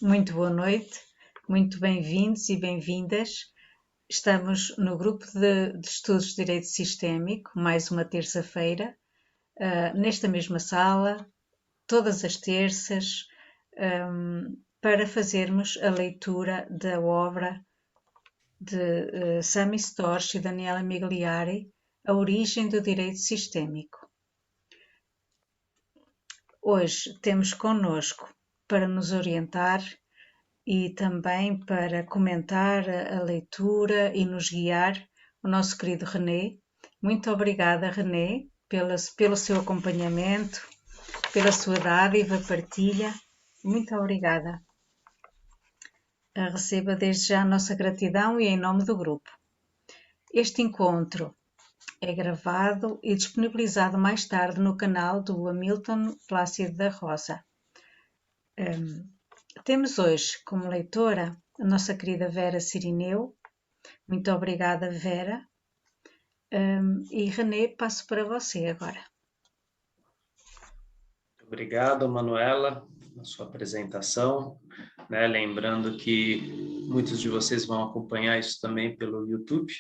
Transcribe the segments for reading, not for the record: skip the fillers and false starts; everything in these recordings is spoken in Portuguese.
Muito boa noite, muito bem-vindos e bem-vindas. Estamos no grupo de estudos de Direito Sistémico, mais uma terça-feira, nesta mesma sala, todas as terças, para fazermos a leitura da obra de Sami Storch e Daniela Migliari, A Origem do Direito Sistémico. Hoje temos connosco, para nos orientar e também para comentar a leitura e nos guiar, o nosso querido René. Muito obrigada, René, pelo seu acompanhamento, pela sua dádiva, partilha. Muito obrigada. Receba desde já a nossa gratidão e em nome do grupo. Este encontro é gravado e disponibilizado mais tarde no canal do Hamilton Plácido da Rosa. Temos hoje como leitora a nossa querida Vera Cirineu. Muito obrigada, Vera. E René, passo para você agora. Obrigado, Manuela, na sua apresentação. Lembrando que muitos de vocês vão acompanhar isso também pelo YouTube,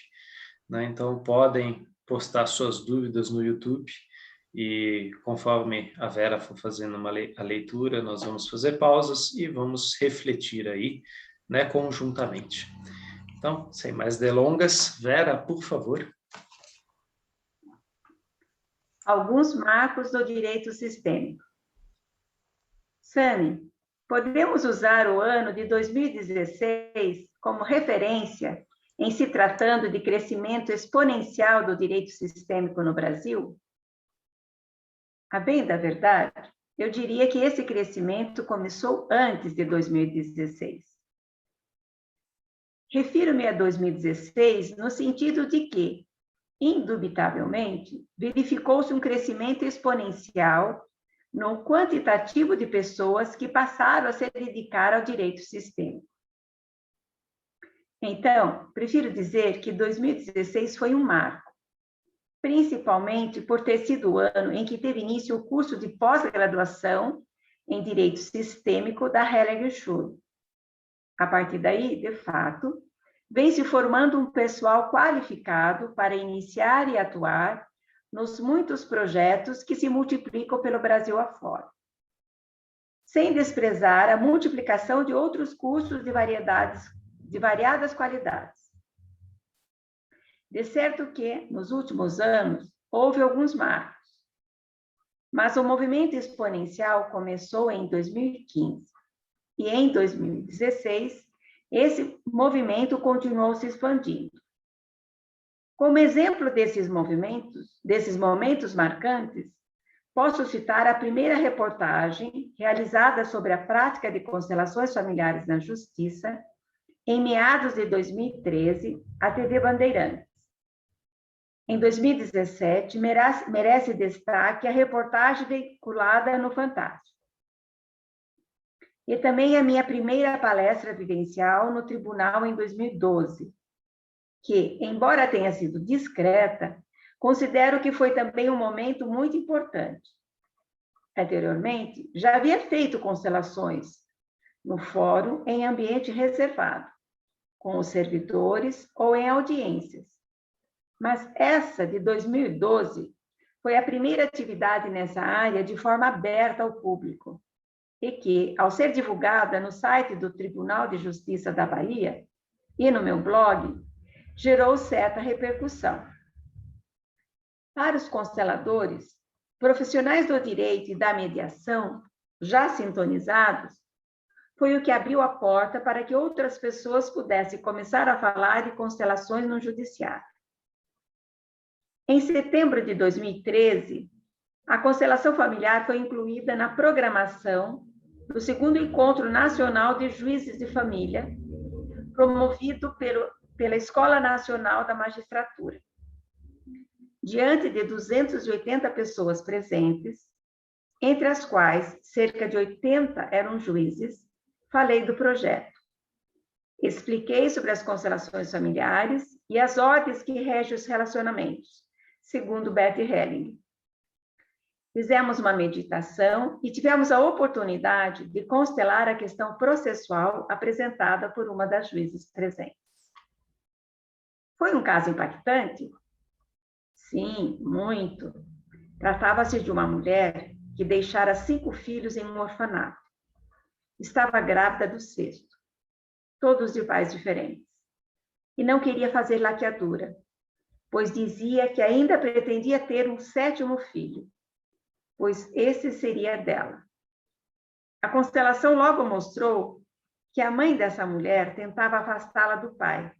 então podem postar suas dúvidas no YouTube e conforme a Vera for fazendo a leitura, nós vamos fazer pausas e vamos refletir aí, conjuntamente. Então, sem mais delongas, Vera, por favor. Alguns marcos do direito sistêmico. Sami, podemos usar o ano de 2016 como referência em se tratando de crescimento exponencial do direito sistêmico no Brasil? A bem da verdade, eu diria que esse crescimento começou antes de 2016. Refiro-me a 2016 no sentido de que, indubitavelmente, verificou-se um crescimento exponencial no quantitativo de pessoas que passaram a se dedicar ao direito sistêmico. Então, prefiro dizer que 2016 foi um marco, principalmente por ter sido o ano em que teve início o curso de pós-graduação em Direito Sistêmico da Hellinger Schule. A partir daí, de fato, vem se formando um pessoal qualificado para iniciar e atuar nos muitos projetos que se multiplicam pelo Brasil afora, sem desprezar a multiplicação de outros cursos de variadas qualidades. De certo que, nos últimos anos, houve alguns marcos, mas o movimento exponencial começou em 2015, e em 2016, esse movimento continuou se expandindo. Como exemplo desses momentos marcantes, posso citar a primeira reportagem realizada sobre a prática de constelações familiares na Justiça, em meados de 2013, à TV Bandeirantes. Em 2017, merece destaque a reportagem veiculada no Fantástico. E também a minha primeira palestra vivencial no tribunal em 2012, que, embora tenha sido discreta, considero que foi também um momento muito importante. Anteriormente, já havia feito constelações no fórum em ambiente reservado, com os servidores ou em audiências. Mas essa de 2012 foi a primeira atividade nessa área de forma aberta ao público e que, ao ser divulgada no site do Tribunal de Justiça da Bahia e no meu blog, gerou certa repercussão. Para os consteladores, profissionais do direito e da mediação, já sintonizados, foi o que abriu a porta para que outras pessoas pudessem começar a falar de constelações no judiciário. Em setembro de 2013, a constelação familiar foi incluída na programação do segundo Encontro Nacional de Juízes de Família, promovido pela Escola Nacional da Magistratura. Diante de 280 pessoas presentes, entre as quais cerca de 80 eram juízes, falei do projeto. Expliquei sobre as constelações familiares e as ordens que regem os relacionamentos, segundo Bert Hellinger. Fizemos uma meditação e tivemos a oportunidade de constelar a questão processual apresentada por uma das juízes presentes. Foi um caso impactante? Sim, muito. Tratava-se de uma mulher que deixara 5 filhos em um orfanato. Estava grávida do 6º, todos de pais diferentes. E não queria fazer laqueadura, pois dizia que ainda pretendia ter um 7º filho, pois esse seria dela. A constelação logo mostrou que a mãe dessa mulher tentava afastá-la do pai,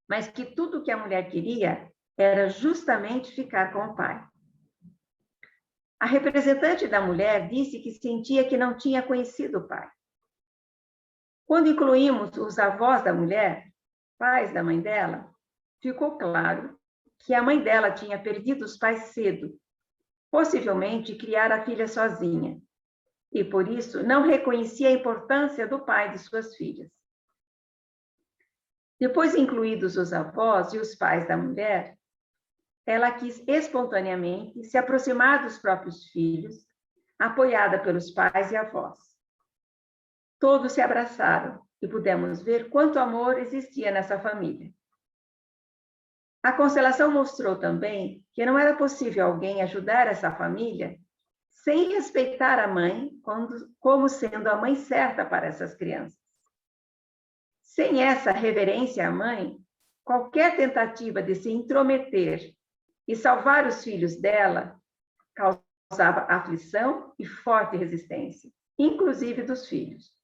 mas que tudo que a mulher queria era justamente ficar com o pai. A representante da mulher disse que sentia que não tinha conhecido o pai. Quando incluímos os avós da mulher, pais da mãe dela, ficou claro que a mãe dela tinha perdido os pais cedo, possivelmente criara a filha sozinha, e por isso não reconhecia a importância do pai de suas filhas. Depois incluídos os avós e os pais da mulher, ela quis espontaneamente se aproximar dos próprios filhos, apoiada pelos pais e avós. Todos se abraçaram e pudemos ver quanto amor existia nessa família. A constelação mostrou também que não era possível alguém ajudar essa família sem respeitar a mãe como sendo a mãe certa para essas crianças. Sem essa reverência à mãe, qualquer tentativa de se intrometer e salvar os filhos dela causava aflição e forte resistência, inclusive dos filhos.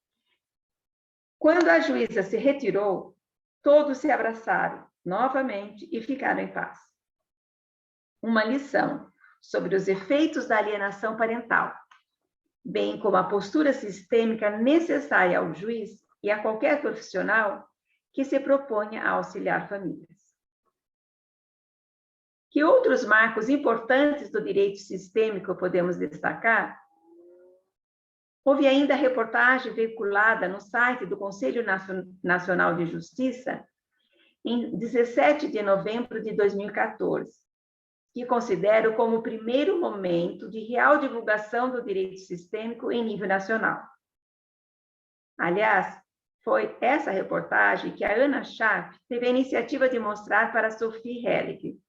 Quando a juíza se retirou, todos se abraçaram novamente e ficaram em paz. Uma lição sobre os efeitos da alienação parental, bem como a postura sistêmica necessária ao juiz e a qualquer profissional que se proponha a auxiliar famílias. Que outros marcos importantes do direito sistêmico podemos destacar? Houve ainda a reportagem veiculada no site do Conselho Nacional de Justiça, em 17 de novembro de 2014, que considero como o primeiro momento de real divulgação do direito sistêmico em nível nacional. Aliás, foi essa reportagem que a Ana Schaff teve a iniciativa de mostrar para Sophie Hellig.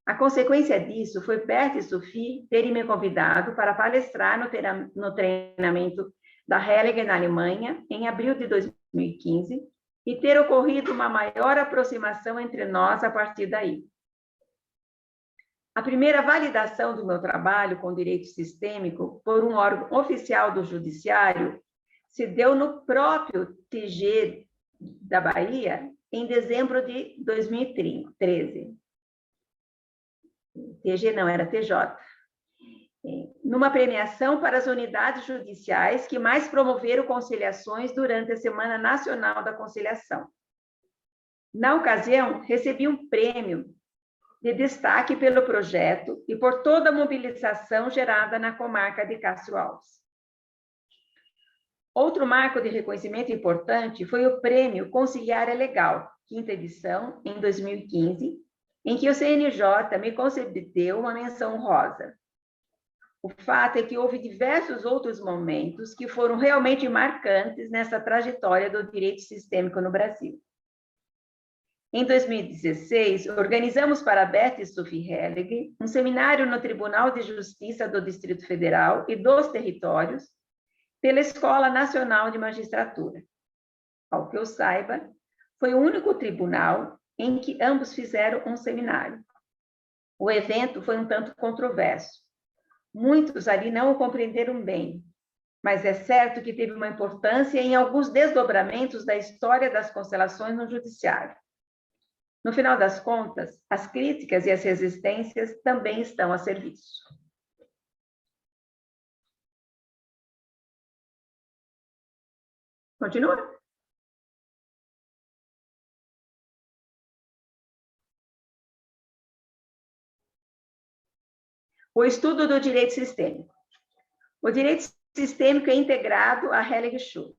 A consequência disso foi Bert e Sophie terem me convidado para palestrar no treinamento da Hellig na Alemanha, em abril de 2015, e ter ocorrido uma maior aproximação entre nós a partir daí. A primeira validação do meu trabalho com direito sistêmico por um órgão oficial do Judiciário se deu no próprio TG da Bahia, em dezembro de 2013. TG não, era TJ. Numa premiação para as unidades judiciais que mais promoveram conciliações durante a Semana Nacional da Conciliação. Na ocasião, recebi um prêmio de destaque pelo projeto e por toda a mobilização gerada na comarca de Castro Alves. Outro marco de reconhecimento importante foi o Prêmio Conciliar é Legal, 5ª edição, em 2015, em que o CNJ me concedeu uma menção honrosa. O fato é que houve diversos outros momentos que foram realmente marcantes nessa trajetória do direito sistêmico no Brasil. Em 2016, organizamos para Bert e Sophie Hellig um seminário no Tribunal de Justiça do Distrito Federal e dos Territórios, pela Escola Nacional de Magistratura. Ao que eu saiba, foi o único tribunal em que ambos fizeram um seminário. O evento foi um tanto controverso. Muitos ali não o compreenderam bem, mas é certo que teve uma importância em alguns desdobramentos da história das constelações no judiciário. No final das contas, as críticas e as resistências também estão a serviço. Continua? O estudo do direito sistêmico. O direito sistêmico é integrado à Hellig-Schultz.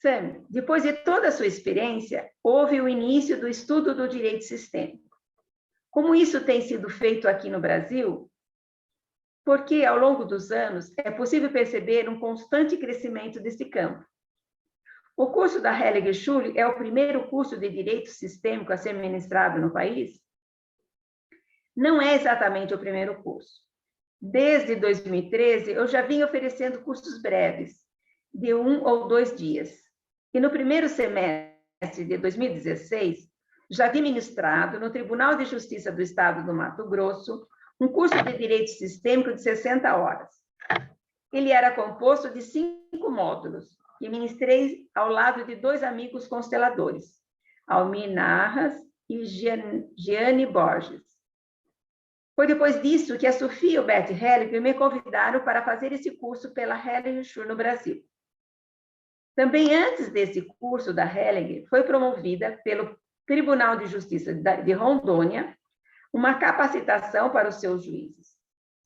Sami, depois de toda a sua experiência, houve o início do estudo do direito sistêmico. Como isso tem sido feito aqui no Brasil? porque, ao longo dos anos, é possível perceber um constante crescimento desse campo. O curso da Hellinger Schule é o primeiro curso de direito sistêmico a ser ministrado no país? Não é exatamente o primeiro curso. Desde 2013, eu já vim oferecendo cursos breves, de 1 ou 2 dias. E no primeiro semestre de 2016, já havia ministrado no Tribunal de Justiça do Estado do Mato Grosso um curso de direito sistêmico de 60 horas. Ele era composto de 5 módulos, e ministrei ao lado de 2 amigos consteladores, Almir Narras e Gianni Borges. Foi depois disso que a Sofia e o Bert Hellinger me convidaram para fazer esse curso pela Hellinger Schule no Brasil. Também antes desse curso da Hellinger, foi promovida pelo Tribunal de Justiça de Rondônia uma capacitação para os seus juízes.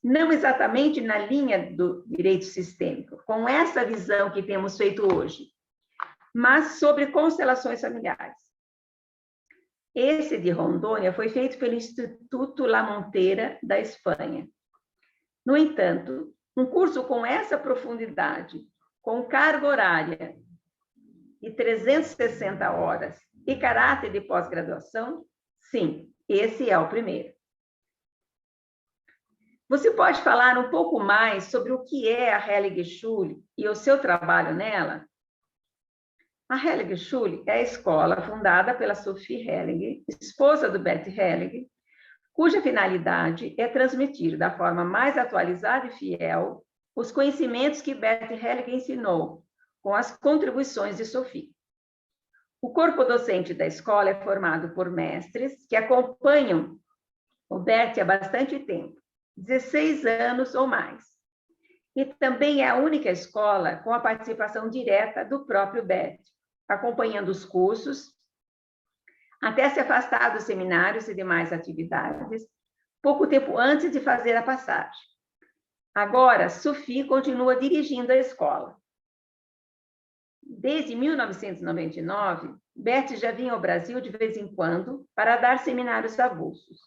Não exatamente na linha do direito sistêmico, com essa visão que temos feito hoje, mas sobre constelações familiares. Esse de Rondônia foi feito pelo Instituto La Montera, da Espanha. No entanto, um curso com essa profundidade, com carga horária de 360 horas e caráter de pós-graduação, sim, esse é o primeiro. Você pode falar um pouco mais sobre o que é a Hellinger Schule e o seu trabalho nela? A Hellinger Schule é a escola fundada pela Sophie Hellinger, esposa do Bert Hellinger, cuja finalidade é transmitir da forma mais atualizada e fiel os conhecimentos que Bert Hellinger ensinou, com as contribuições de Sophie. O corpo docente da escola é formado por mestres que acompanham o Bert há bastante tempo, 16 anos ou mais. E também é a única escola com a participação direta do próprio Bert, acompanhando os cursos, até se afastar dos seminários e demais atividades, pouco tempo antes de fazer a passagem. Agora, Sophie continua dirigindo a escola. Desde 1999, Bert já vinha ao Brasil de vez em quando para dar seminários avulsos.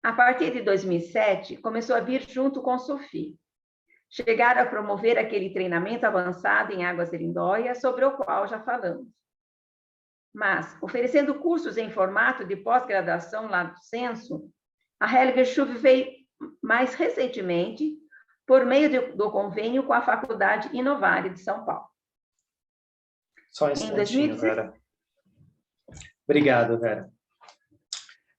A partir de 2007, começou a vir junto com Sophie. Chegaram a promover aquele treinamento avançado em Águas de Lindóia, sobre o qual já falamos. Mas, oferecendo cursos em formato de pós-graduação lato sensu, a Hellinger Schule veio mais recentemente por meio do convênio com a Faculdade Inovare de São Paulo. Só um instantinho, Vera. Obrigado, Vera.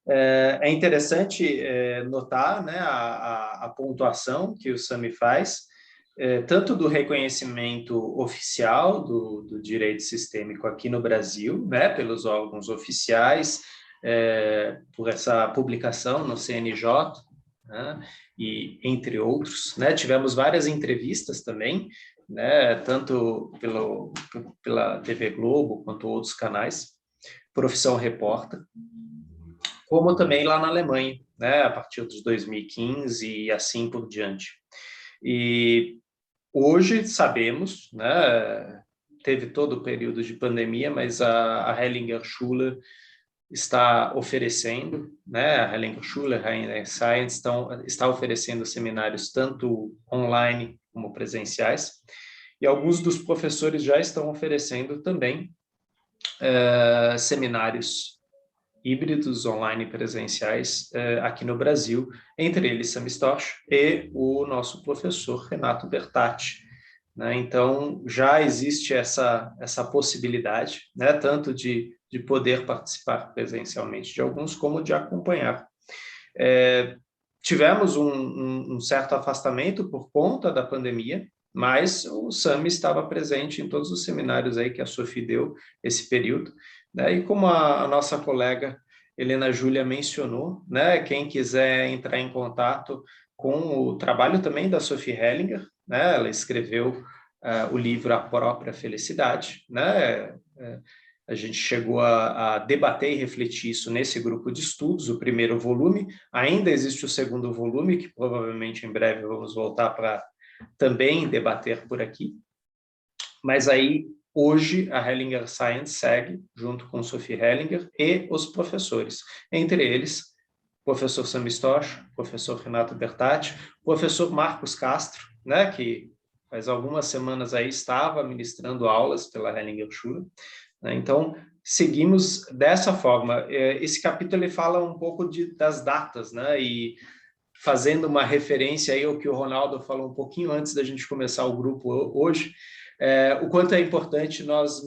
É interessante notar, né, a pontuação que o SAMI faz, tanto do reconhecimento oficial do direito sistêmico aqui no Brasil, né, pelos órgãos oficiais, por essa publicação no CNJ, né, e entre outros, né, tivemos várias entrevistas também, né, tanto pela TV Globo quanto outros canais, Profissão Repórter, como também lá na Alemanha, né, a partir de 2015 e assim por diante. E hoje sabemos, né, teve todo o período de pandemia, mas a Hellinger Schule está oferecendo, né, a Hellinger Schule, a Hellinger Science está oferecendo seminários tanto online como presenciais, e alguns dos professores já estão oferecendo também seminários híbridos, online e presenciais aqui no Brasil, entre eles Sami Storch e o nosso professor Renato Bertatti, né? Então, já existe essa possibilidade, né, tanto de poder participar presencialmente de alguns, como de acompanhar. Tivemos um certo afastamento por conta da pandemia, mas o SAMI estava presente em todos os seminários aí que a Sophie deu esse período, né? E como a nossa colega Helena Júlia mencionou, né, quem quiser entrar em contato com o trabalho também da Sophie Hellinger, né, ela escreveu o livro A Própria Felicidade, né, a gente chegou a debater e refletir isso nesse grupo de estudos, o primeiro volume, ainda existe o segundo volume, que provavelmente em breve vamos voltar para também debater por aqui, mas aí hoje a Hellinger Science segue junto com Sophie Hellinger e os professores, entre eles professor Sami Stosch, professor Renato Bertatti, professor Marcos Castro, né, que faz algumas semanas aí estava ministrando aulas pela Hellinger Schule, né? Então, seguimos dessa forma. Esse capítulo ele fala um pouco das datas, né, e fazendo uma referência aí ao que o Ronaldo falou um pouquinho antes da gente começar o grupo hoje, o quanto é importante nós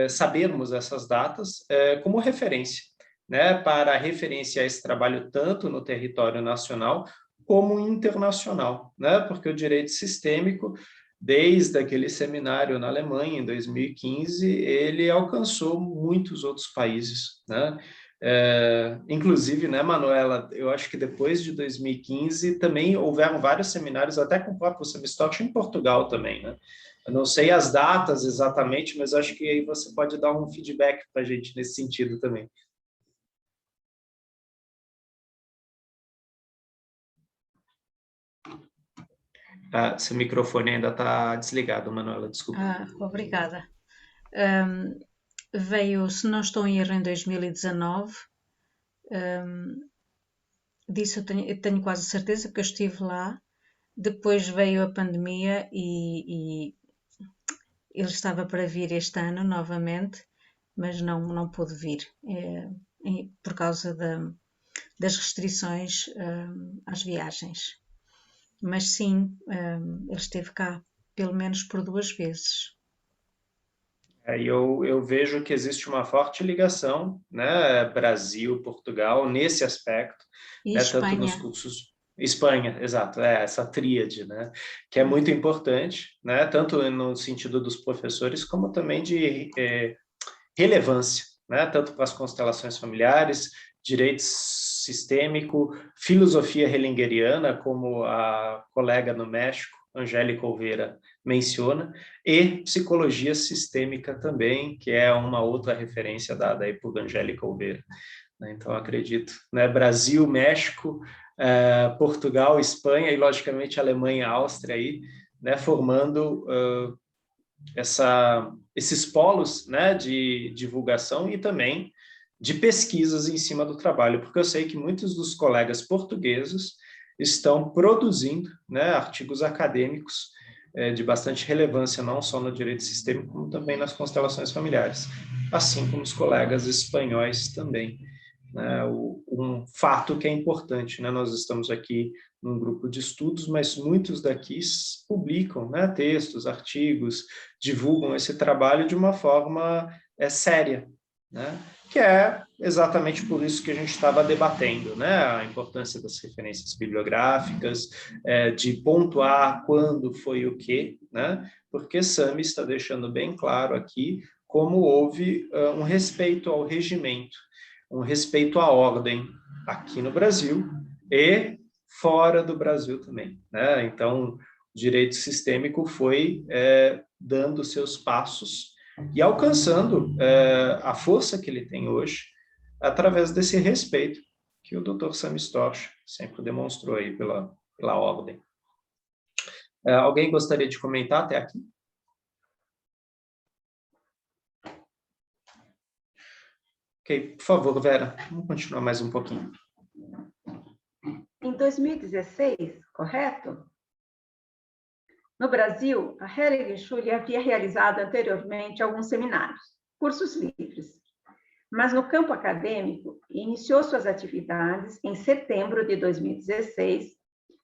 sabermos essas datas como referência, né, para referenciar esse trabalho tanto no território nacional como internacional, né, porque o direito sistêmico, desde aquele seminário na Alemanha, em 2015, ele alcançou muitos outros países, né? Inclusive, né, Manuela, eu acho que depois de 2015 também houveram vários seminários, até com o próprio Sami Stosch em Portugal também, né? Eu não sei as datas exatamente, mas acho que aí você pode dar um feedback para a gente nesse sentido também. Seu microfone ainda está desligado, Manuela, desculpa. Obrigada. Veio, se não estou em erro, em 2019. Disso eu tenho quase certeza que eu estive lá. Depois veio a pandemia e ele estava para vir este ano novamente, mas não pôde vir por causa das restrições às viagens. Mas sim, ele esteve cá pelo menos por 2 vezes. Eu vejo que existe uma forte ligação, né, Brasil, Portugal, nesse aspecto, E né, tanto nos Espanha. cursos... Espanha, exato, essa tríade, né, que é muito importante, né, tanto no sentido dos professores, como também de relevância, né, tanto para as constelações familiares, direito sistêmico, filosofia hellingeriana, como a colega no México, Angélica Oliveira, menciona, e psicologia sistêmica também, que é uma outra referência dada aí por Angélica Oliveira. Então, acredito, né, Brasil, México, Portugal, Espanha e, logicamente, Alemanha e Áustria, aí, né, formando esses polos, né, de divulgação e também de pesquisas em cima do trabalho, porque eu sei que muitos dos colegas portugueses estão produzindo, né, artigos acadêmicos de bastante relevância, não só no direito sistêmico, como também nas constelações familiares, assim como os colegas espanhóis também. Né, um fato que é importante, né, nós estamos aqui num grupo de estudos, mas muitos daqui publicam, né, textos, artigos, divulgam esse trabalho de uma forma séria, né, que é exatamente por isso que a gente estava debatendo, né, a importância das referências bibliográficas, de pontuar quando foi o quê, né, porque Sami está deixando bem claro aqui como houve um respeito ao regimento, um respeito à ordem aqui no Brasil e fora do Brasil também, né? Então, o direito sistêmico foi dando seus passos e alcançando a força que ele tem hoje através desse respeito que o Dr. Sami Stosch sempre demonstrou aí pela ordem. Alguém gostaria de comentar até aqui? Ok, por favor, Vera, vamos continuar mais um pouquinho. Em 2016, correto? No Brasil, a Hellinger Schule havia realizado anteriormente alguns seminários, cursos livres, mas no campo acadêmico iniciou suas atividades em setembro de 2016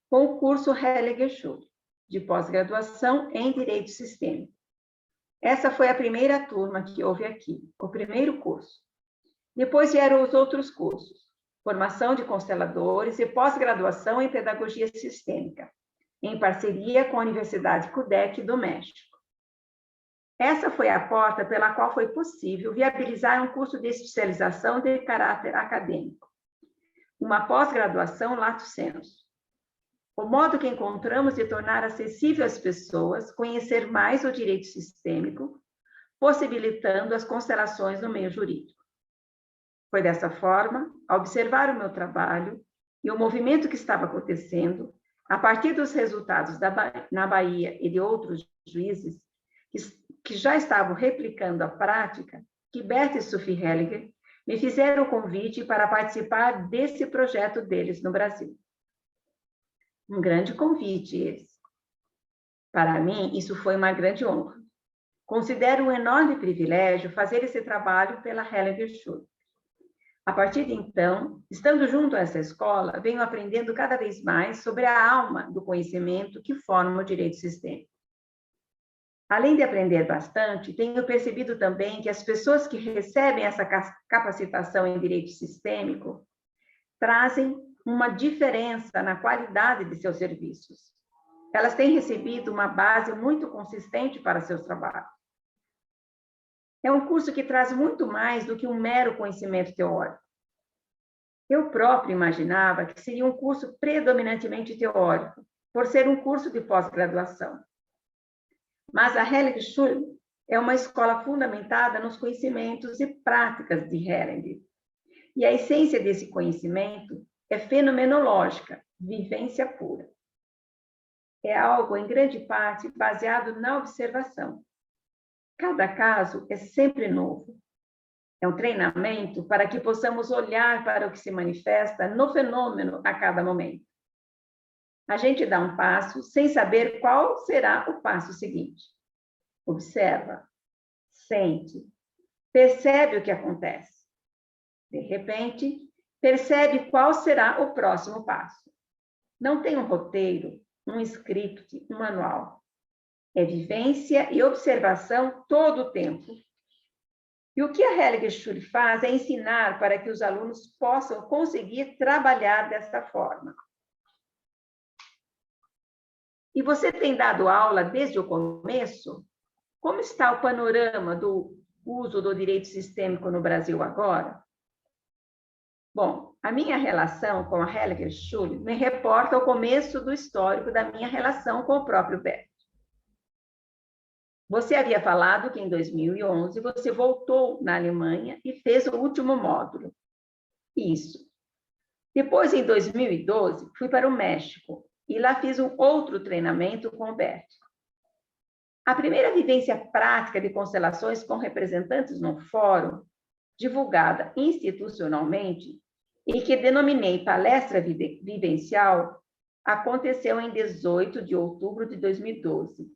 com o curso Hellinger Schule, de pós-graduação em Direito Sistêmico. Essa foi a primeira turma que houve aqui, o primeiro curso. Depois vieram os outros cursos, formação de consteladores e pós-graduação em Pedagogia Sistêmica, em parceria com a Universidade CUDEC do México. Essa foi a porta pela qual foi possível viabilizar um curso de especialização de caráter acadêmico, uma pós-graduação lato sensu. O modo que encontramos de tornar acessível às pessoas conhecer mais o direito sistêmico, possibilitando as constelações no meio jurídico. Foi dessa forma, ao observar o meu trabalho e o movimento que estava acontecendo, a partir dos resultados na Bahia e de outros juízes que já estavam replicando a prática, que Bert e Sophie Hellinger me fizeram o convite para participar desse projeto deles no Brasil. Um grande convite esse. Para mim, isso foi uma grande honra. Considero um enorme privilégio fazer esse trabalho pela Hellinger Schule. A partir de então, estando junto a essa escola, venho aprendendo cada vez mais sobre a alma do conhecimento que forma o direito sistêmico. Além de aprender bastante, tenho percebido também que as pessoas que recebem essa capacitação em direito sistêmico trazem uma diferença na qualidade de seus serviços. Elas têm recebido uma base muito consistente para seus trabalhos. É um curso que traz muito mais do que um mero conhecimento teórico. Eu próprio imaginava que seria um curso predominantemente teórico, por ser um curso de pós-graduação. Mas a Hellinger Schule é uma escola fundamentada nos conhecimentos e práticas de Hellinger. E a essência desse conhecimento é fenomenológica, vivência pura. É algo, em grande parte, baseado na observação. Cada caso é sempre novo. É um treinamento para que possamos olhar para o que se manifesta no fenômeno a cada momento. A gente dá um passo sem saber qual será o passo seguinte. Observa, sente, percebe o que acontece. De repente, percebe qual será o próximo passo. Não tem um roteiro, um script, um manual. É vivência e observação todo o tempo. E o que a Hellinger Schule faz é ensinar para que os alunos possam conseguir trabalhar desta forma. E você tem dado aula desde o começo? Como está o panorama do uso do direito sistêmico no Brasil agora? Bom, a minha relação com a Hellinger Schule me reporta ao começo do histórico da minha relação com o próprio Bert. Você havia falado que em 2011 você voltou na Alemanha e fez o último módulo. Isso. Depois, em 2012, fui para o México e lá fiz um outro treinamento com o Bert. A primeira vivência prática de constelações com representantes no fórum, divulgada institucionalmente, e que denominei palestra vivencial, aconteceu em 18 de outubro de 2012.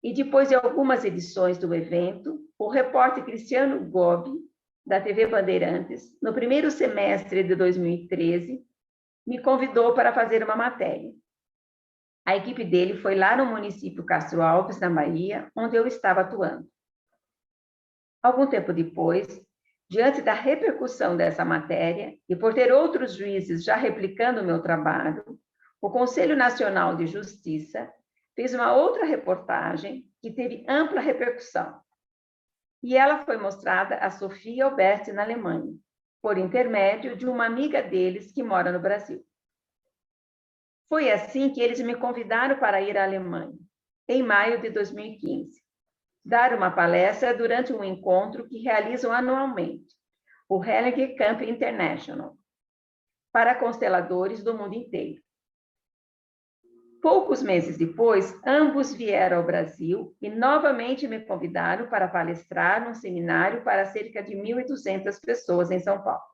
E depois de algumas edições do evento, o repórter Cristiano Gobi, da TV Bandeirantes, no primeiro semestre de 2013, me convidou para fazer uma matéria. A equipe dele foi lá no município Castro Alves, na Bahia, onde eu estava atuando. Algum tempo depois, diante da repercussão dessa matéria, e por ter outros juízes já replicando o meu trabalho, o Conselho Nacional de Justiça fez uma outra reportagem que teve ampla repercussão. E ela foi mostrada a Sofia e ao Bert na Alemanha, por intermédio de uma amiga deles que mora no Brasil. Foi assim que eles me convidaram para ir à Alemanha, em maio de 2015, dar uma palestra durante um encontro que realizam anualmente, o Hellinger Camp International, para consteladores do mundo inteiro. Poucos meses depois, ambos vieram ao Brasil e novamente me convidaram para palestrar num seminário para cerca de 1.200 pessoas em São Paulo.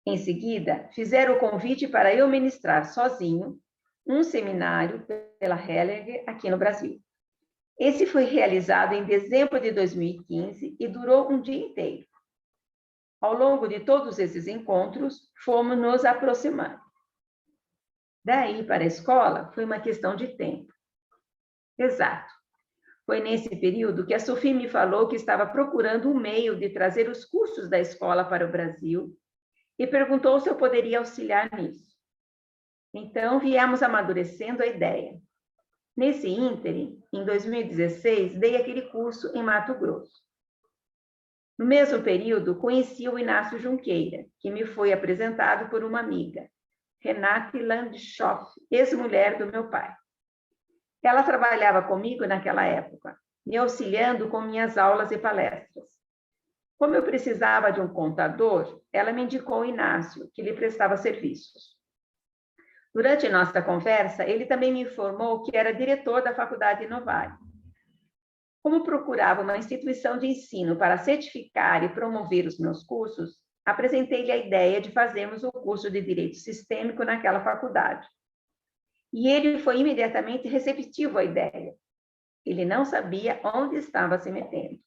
Em seguida, fizeram o convite para eu ministrar sozinho um seminário pela Hellinger aqui no Brasil. Esse foi realizado em dezembro de 2015 e durou um dia inteiro. Ao longo de todos esses encontros, fomos nos aproximando. Daí para a escola, foi uma questão de tempo. Exato. Foi nesse período que a Sofia me falou que estava procurando um meio de trazer os cursos da escola para o Brasil e perguntou se eu poderia auxiliar nisso. Então, viemos amadurecendo a ideia. Nesse ínterim, em 2016, dei aquele curso em Mato Grosso. No mesmo período, conheci o Inácio Junqueira, que me foi apresentado por uma amiga, Renate Landschoff, ex-mulher do meu pai. Ela trabalhava comigo naquela época, me auxiliando com minhas aulas e palestras. Como eu precisava de um contador, ela me indicou o Inácio, que lhe prestava serviços. Durante nossa conversa, ele também me informou que era diretor da Faculdade Novare. Como procurava uma instituição de ensino para certificar e promover os meus cursos, apresentei-lhe a ideia de fazermos o curso de Direito Sistêmico naquela faculdade. E ele foi imediatamente receptivo à ideia. Ele não sabia onde estava se metendo.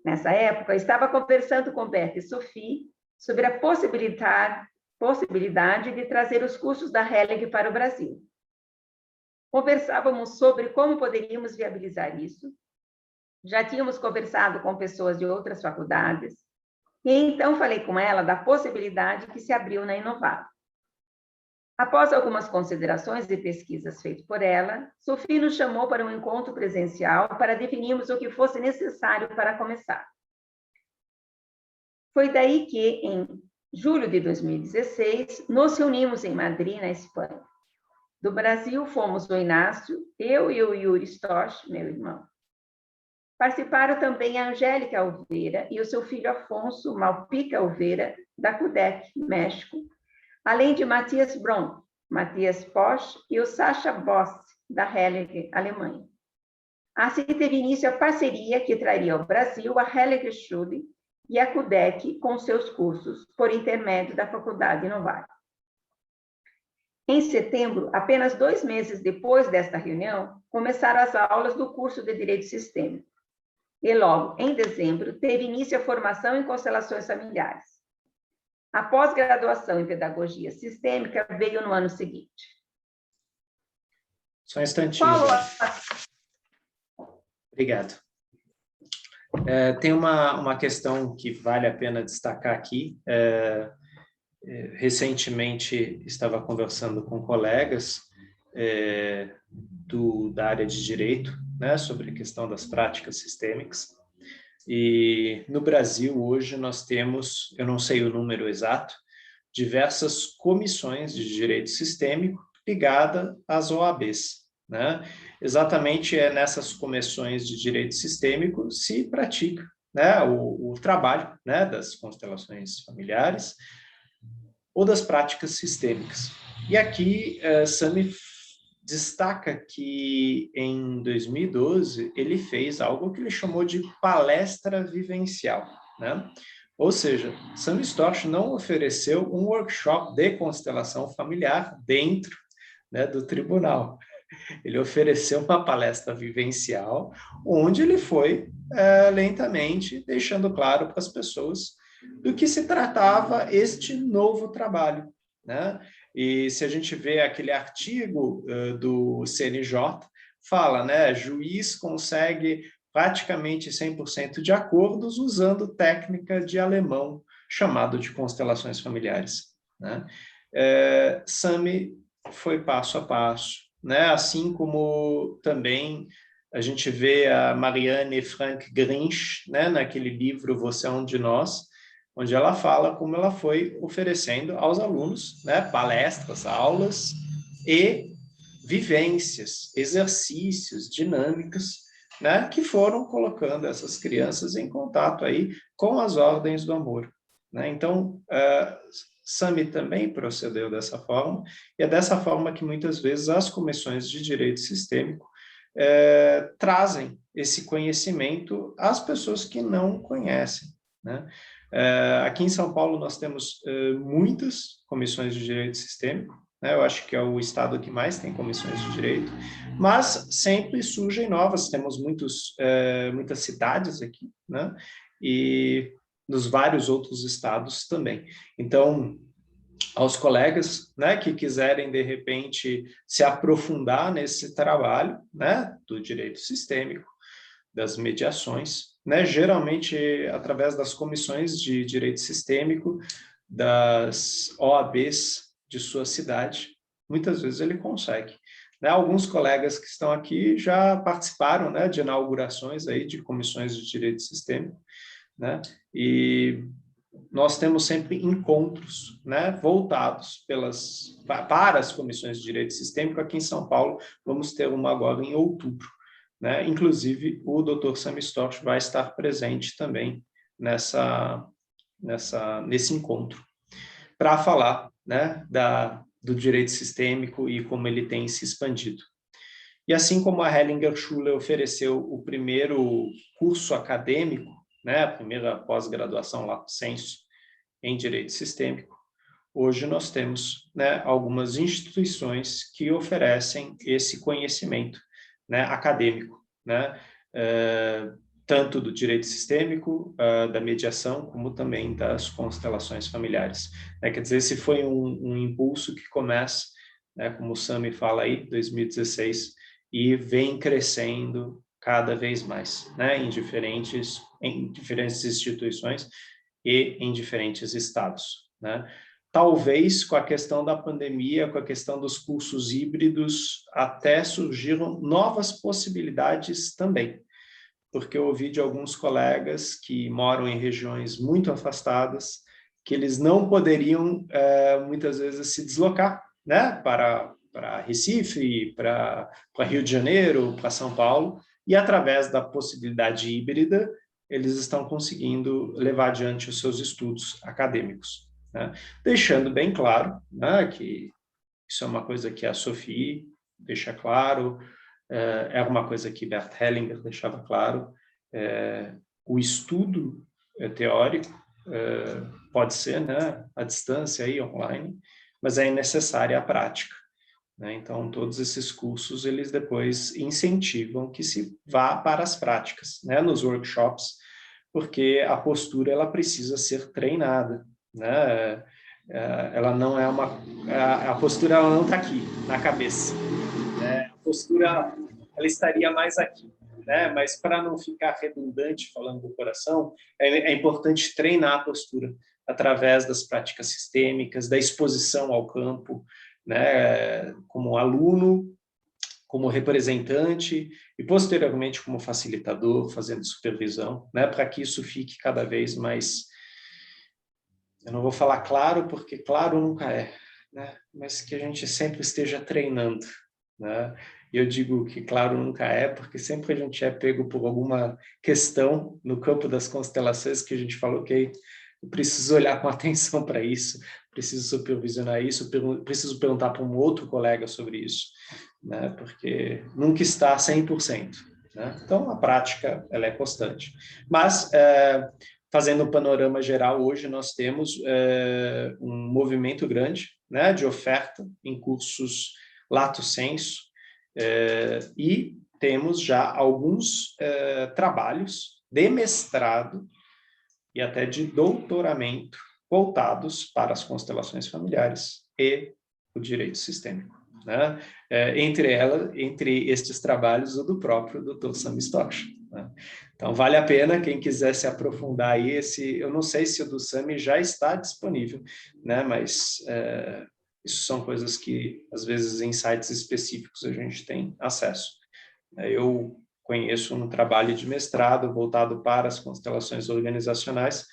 Nessa época, estava conversando com Berta e Sophie sobre a possibilidade de trazer os cursos da Hellég para o Brasil. Conversávamos sobre como poderíamos viabilizar isso. Já tínhamos conversado com pessoas de outras faculdades, e então falei com ela da possibilidade que se abriu na Inovar. Após algumas considerações e pesquisas feitas por ela, Sophie nos chamou para um encontro presencial para definirmos o que fosse necessário para começar. Foi daí que, em julho de 2016, nos reunimos em Madrid, na Espanha. Do Brasil, fomos o Inácio, eu e o Yuri Storch, meu irmão. Participaram também a Angélica Alveira e o seu filho Afonso Malpica Alveira, da CUDEC, México, além de Matthias Bronn, Matthias Posch e o Sascha Boss, da Hellég, Alemanha. Assim teve início a parceria que traria ao Brasil a Hellég Schule e a CUDEC com seus cursos, por intermédio da Faculdade Inovar. Em setembro, apenas 2 meses depois desta reunião, começaram as aulas do curso de Direito Sistêmico. E logo, em dezembro, teve início a formação em constelações familiares. A pós-graduação em Pedagogia Sistêmica veio no ano seguinte. Só um instantinho. Obrigado. Tem uma questão que vale a pena destacar aqui. Recentemente estava conversando com colegas da área de direito, né, sobre a questão das práticas sistêmicas. E no Brasil, hoje, nós temos, eu não sei o número exato, diversas comissões de direito sistêmico ligadas às OABs, né? Exatamente nessas comissões de direito sistêmico se pratica, né, o trabalho, né, das constelações familiares ou das práticas sistêmicas. E aqui, Sami destaca que em 2012 ele fez algo que ele chamou de palestra vivencial, né? Ou seja, Sami Storch não ofereceu um workshop de constelação familiar dentro, né, do tribunal. Ele ofereceu uma palestra vivencial, onde ele foi lentamente deixando claro para as pessoas do que se tratava este novo trabalho, né? E se a gente vê aquele artigo do CNJ, fala, né, juiz consegue praticamente 100% de acordos usando técnica de alemão, chamado de constelações familiares, né? Sami foi passo a passo, né? Assim como também a gente vê a Marianne Frank Grinch, né, naquele livro Você é um de Nós, onde ela fala como ela foi oferecendo aos alunos, né, palestras, aulas e vivências, exercícios, dinâmicas, né, que foram colocando essas crianças em contato aí com as ordens do amor, né? Então, Sami também procedeu dessa forma, e é dessa forma que muitas vezes as comissões de direito sistêmico trazem esse conhecimento às pessoas que não conhecem, né? Aqui em São Paulo nós temos muitas comissões de direito sistêmico, né? Eu acho que é o estado que mais tem comissões de direito, mas sempre surgem novas, temos muitas cidades aqui, né? E nos vários outros estados também. Então, aos colegas, né, que quiserem, de repente, se aprofundar nesse trabalho, né, do direito sistêmico, das mediações, né, geralmente através das comissões de direito sistêmico, das OABs de sua cidade, muitas vezes ele consegue. Né, alguns colegas que estão aqui já participaram, né, de inaugurações aí de comissões de direito sistêmico, né, e nós temos sempre encontros, né, voltados para as comissões de direito sistêmico. Aqui em São Paulo, vamos ter uma agora em outubro, né? Inclusive, o Dr. Sami Storch vai estar presente também nesse encontro, para falar, né, do direito sistêmico e como ele tem se expandido. E assim como a Hellinger Schule ofereceu o primeiro curso acadêmico, né, a primeira pós-graduação lato sensu em Direito Sistêmico, hoje nós temos, né, algumas instituições que oferecem esse conhecimento, né, acadêmico, né, tanto do direito sistêmico, da mediação, como também das constelações familiares. Quer dizer, esse foi um impulso que começa, né, como o Sami fala aí, 2016, e vem crescendo cada vez mais, né, em diferentes instituições e em diferentes estados, né. Talvez com a questão da pandemia, com a questão dos cursos híbridos, até surgiram novas possibilidades também, porque eu ouvi de alguns colegas que moram em regiões muito afastadas, que eles não poderiam, muitas vezes, se deslocar, né, para Recife, para Rio de Janeiro, para São Paulo, e através da possibilidade híbrida, eles estão conseguindo levar adiante os seus estudos acadêmicos, né? Deixando bem claro, né, que isso é uma coisa que a Sophie deixa claro, é uma coisa que Bert Hellinger deixava claro, o estudo teórico pode ser, né, à distância, aí, online, mas é necessária a prática, né? Então, todos esses cursos, eles depois incentivam que se vá para as práticas, né, nos workshops, porque a postura ela precisa ser treinada, né? Ela não é a postura ela não está aqui na cabeça, né? A postura ela estaria mais aqui, né? Mas para não ficar redundante falando do coração, é importante treinar a postura através das práticas sistêmicas, da exposição ao campo, né? Como aluno, como representante e posteriormente como facilitador, fazendo supervisão, né, para que isso fique cada vez mais, eu não vou falar claro, porque claro nunca é, né, mas que a gente sempre esteja treinando, né? E eu digo que claro nunca é, porque sempre a gente é pego por alguma questão no campo das constelações que a gente falou, ok, eu preciso olhar com atenção para isso, preciso supervisionar isso, preciso perguntar para um outro colega sobre isso, né? Porque nunca está 100%, né? Então, a prática ela é constante. Mas, fazendo um panorama geral, hoje nós temos um movimento grande, né, de oferta em cursos lato sensu, e temos já alguns trabalhos de mestrado e até de doutoramento voltados para as constelações familiares e o direito sistêmico, né? Entre estes trabalhos, o do próprio Dr. Sami Stokes, né? Então, vale a pena, quem quiser se aprofundar aí, eu não sei se o do Sami já está disponível, né? Mas isso são coisas que, às vezes, em sites específicos a gente tem acesso. Eu conheço um trabalho de mestrado voltado para as constelações organizacionais,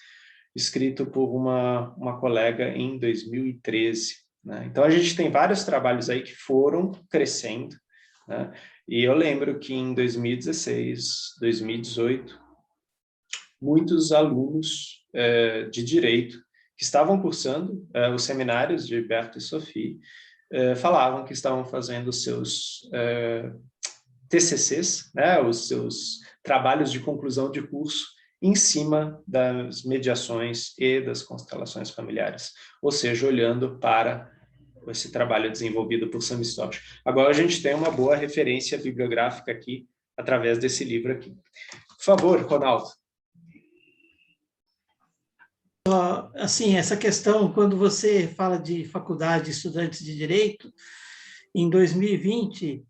escrito por uma colega em 2013. Né? Então, a gente tem vários trabalhos aí que foram crescendo, né? E eu lembro que em 2016, 2018, muitos alunos de direito que estavam cursando os seminários de Berto e Sophie falavam que estavam fazendo os seus TCCs, né, os seus trabalhos de conclusão de curso, em cima das mediações e das constelações familiares, ou seja, olhando para esse trabalho desenvolvido por Sami Stokes. Agora a gente tem uma boa referência bibliográfica aqui, através desse livro aqui. Por favor, Ronaldo. Assim, essa questão, quando você fala de faculdade de estudantes de direito, em 2020,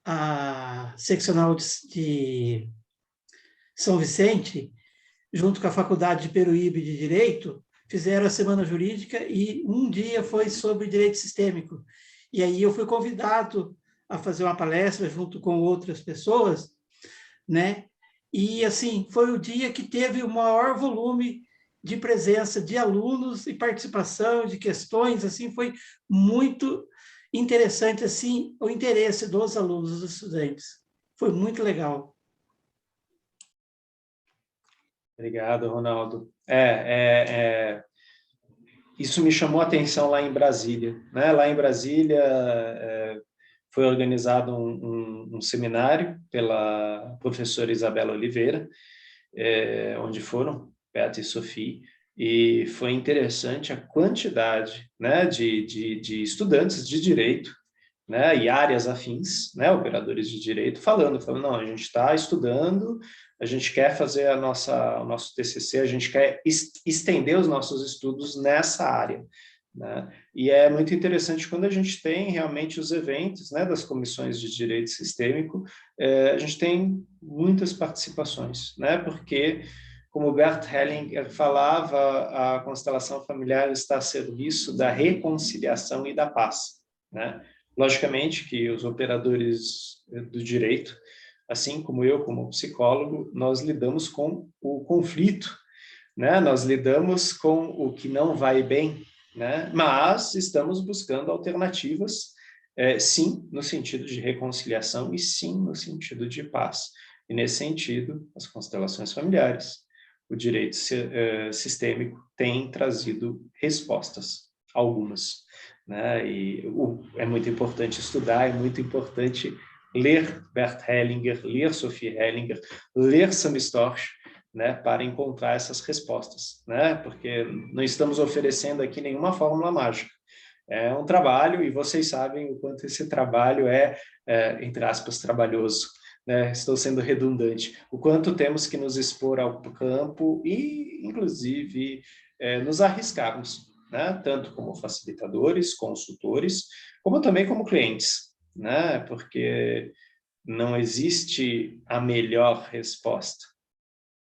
a seccional de São Vicente, junto com a Faculdade de Peruíbe de Direito, fizeram a Semana Jurídica e um dia foi sobre direito sistêmico. E aí eu fui convidado a fazer uma palestra junto com outras pessoas, né? E, assim, foi o dia que teve o maior volume de presença de alunos e participação de questões, assim, foi muito interessante, assim, o interesse dos alunos, dos estudantes. Foi muito legal. Obrigado, Ronaldo. Isso me chamou a atenção lá em Brasília, né? Lá em Brasília foi organizado um seminário pela professora Isabela Oliveira, onde foram Beata e Sophie, e foi interessante a quantidade, né, de estudantes de direito, né, e áreas afins, né, operadores de direito, falando, não, a gente está estudando, a gente quer fazer o nosso TCC, a gente quer estender os nossos estudos nessa área, né? E é muito interessante quando a gente tem realmente os eventos, né, das comissões de direito sistêmico, a gente tem muitas participações, né, porque, como Bert Hellinger falava, a constelação familiar está a serviço da reconciliação e da paz, né? Logicamente que os operadores do direito, assim como eu, como psicólogo, nós lidamos com o conflito, né? Nós lidamos com o que não vai bem, né? Mas estamos buscando alternativas, sim, no sentido de reconciliação e sim, no sentido de paz. E nesse sentido, as constelações familiares, o direito sistêmico tem trazido respostas, algumas, né? E é muito importante estudar, é muito importante ler Bert Hellinger, ler Sophie Hellinger, ler Sam Storch, né, para encontrar essas respostas, né? Porque não estamos oferecendo aqui nenhuma fórmula mágica. É um trabalho, e vocês sabem o quanto esse trabalho entre aspas, trabalhoso, né? Estou sendo redundante. O quanto temos que nos expor ao campo e, inclusive, nos arriscarmos, né? Tanto como facilitadores, consultores, como também como clientes, né? Porque não existe a melhor resposta.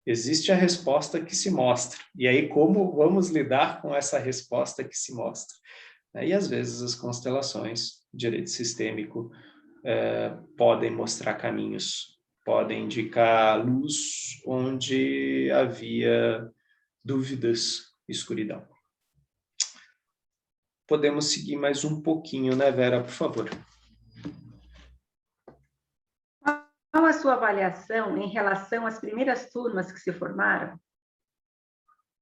Existe a resposta que se mostra. E aí, como vamos lidar com essa resposta que se mostra? E, às vezes, as constelações, direito sistêmico, podem mostrar caminhos, podem indicar luz onde havia dúvidas, escuridão. Podemos seguir mais um pouquinho, né, Vera, por favor? Qual a sua avaliação em relação às primeiras turmas que se formaram?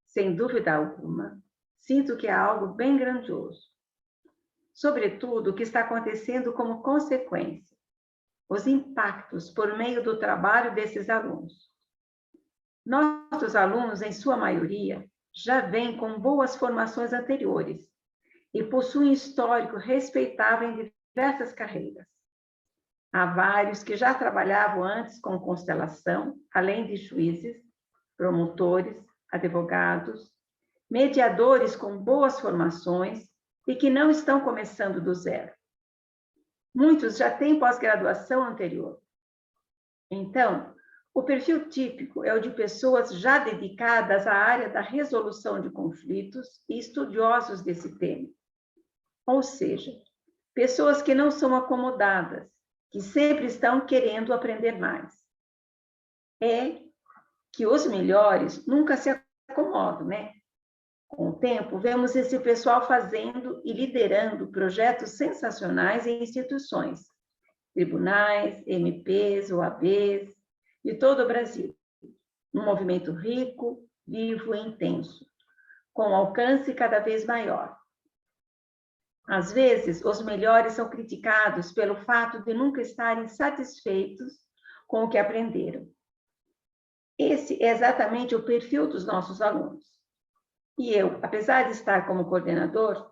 Sem dúvida alguma, sinto que é algo bem grandioso. Sobretudo, o que está acontecendo como consequência, os impactos por meio do trabalho desses alunos. Nossos alunos, em sua maioria, já vêm com boas formações anteriores e possuem histórico respeitável em diversas carreiras. Há vários que já trabalhavam antes com constelação, além de juízes, promotores, advogados, mediadores com boas formações e que não estão começando do zero. Muitos já têm pós-graduação anterior. Então, o perfil típico é o de pessoas já dedicadas à área da resolução de conflitos e estudiosos desse tema. Ou seja, pessoas que não são acomodadas, que sempre estão querendo aprender mais. É que os melhores nunca se acomodam, né? Com o tempo, vemos esse pessoal fazendo e liderando projetos sensacionais em instituições, tribunais, MPs, OABs, de todo o Brasil. Um movimento rico, vivo e intenso, com alcance cada vez maior. Às vezes, os melhores são criticados pelo fato de nunca estarem satisfeitos com o que aprenderam. Esse é exatamente o perfil dos nossos alunos. E eu, apesar de estar como coordenador,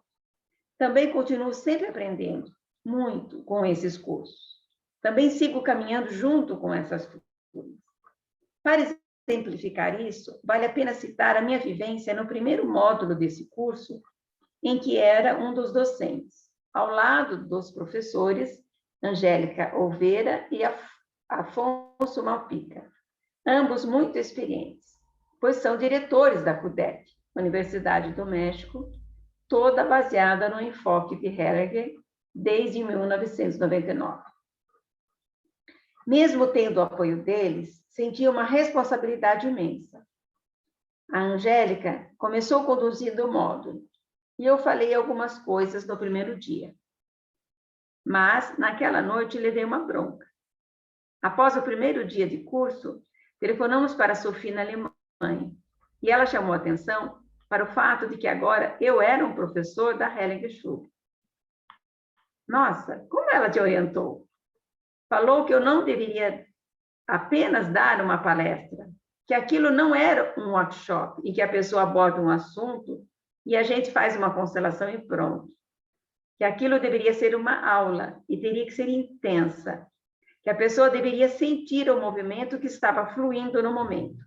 também continuo sempre aprendendo muito com esses cursos. Também sigo caminhando junto com essas turmas. Para exemplificar isso, vale a pena citar a minha vivência no primeiro módulo desse curso, em que era um dos docentes, ao lado dos professores Angélica Oliveira e Afonso Malpica, ambos muito experientes, pois são diretores da CUDEC, Universidade do México, toda baseada no enfoque de Hellinger desde 1999. Mesmo tendo o apoio deles, sentia uma responsabilidade imensa. A Angélica começou conduzindo o módulo, e eu falei algumas coisas no primeiro dia. Mas, naquela noite, levei uma bronca. Após o primeiro dia de curso, telefonamos para a Sophie na Alemanha, e ela chamou a atenção para o fato de que agora eu era um professor da Hellinger Schule. Nossa, como ela te orientou? Falou que eu não deveria apenas dar uma palestra, que aquilo não era um workshop, em que a pessoa aborda um assunto e a gente faz uma constelação e pronto. Que aquilo deveria ser uma aula e teria que ser intensa, que a pessoa deveria sentir o movimento que estava fluindo no momento.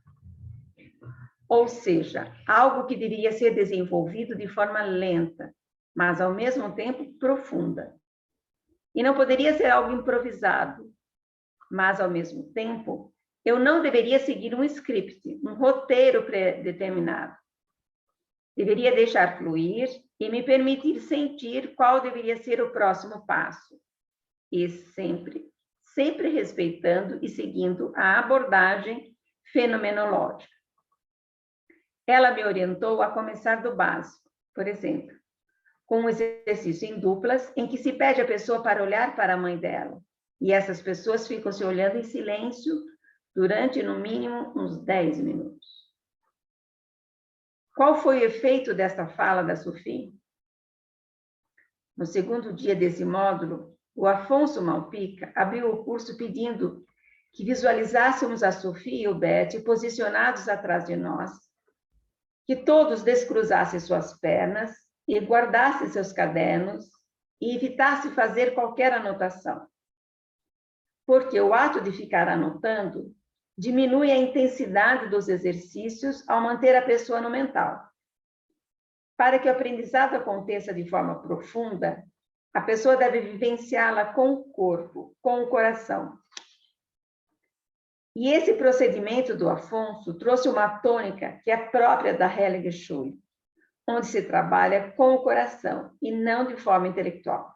Ou seja, algo que deveria ser desenvolvido de forma lenta, mas ao mesmo tempo profunda. E não poderia ser algo improvisado, mas ao mesmo tempo eu não deveria seguir um script, um roteiro pré-determinado. Deveria deixar fluir e me permitir sentir qual deveria ser o próximo passo. E sempre respeitando e seguindo a abordagem fenomenológica. Ela me orientou a começar do básico, por exemplo, com um exercício em duplas, em que se pede à pessoa para olhar para a mãe dela. E essas pessoas ficam se olhando em silêncio durante, no mínimo, uns 10 minutos. Qual foi o efeito desta fala da Sophie? No segundo dia desse módulo, o Afonso Malpica abriu o curso pedindo que visualizássemos a Sophie e o Beth posicionados atrás de nós, que todos descruzassem suas pernas e guardassem seus cadernos e evitassem fazer qualquer anotação. Porque o ato de ficar anotando diminui a intensidade dos exercícios ao manter a pessoa no mental. Para que o aprendizado aconteça de forma profunda, a pessoa deve vivenciá-la com o corpo, com o coração. E esse procedimento do Afonso trouxe uma tônica que é própria da Hellinger Schule, onde se trabalha com o coração e não de forma intelectual.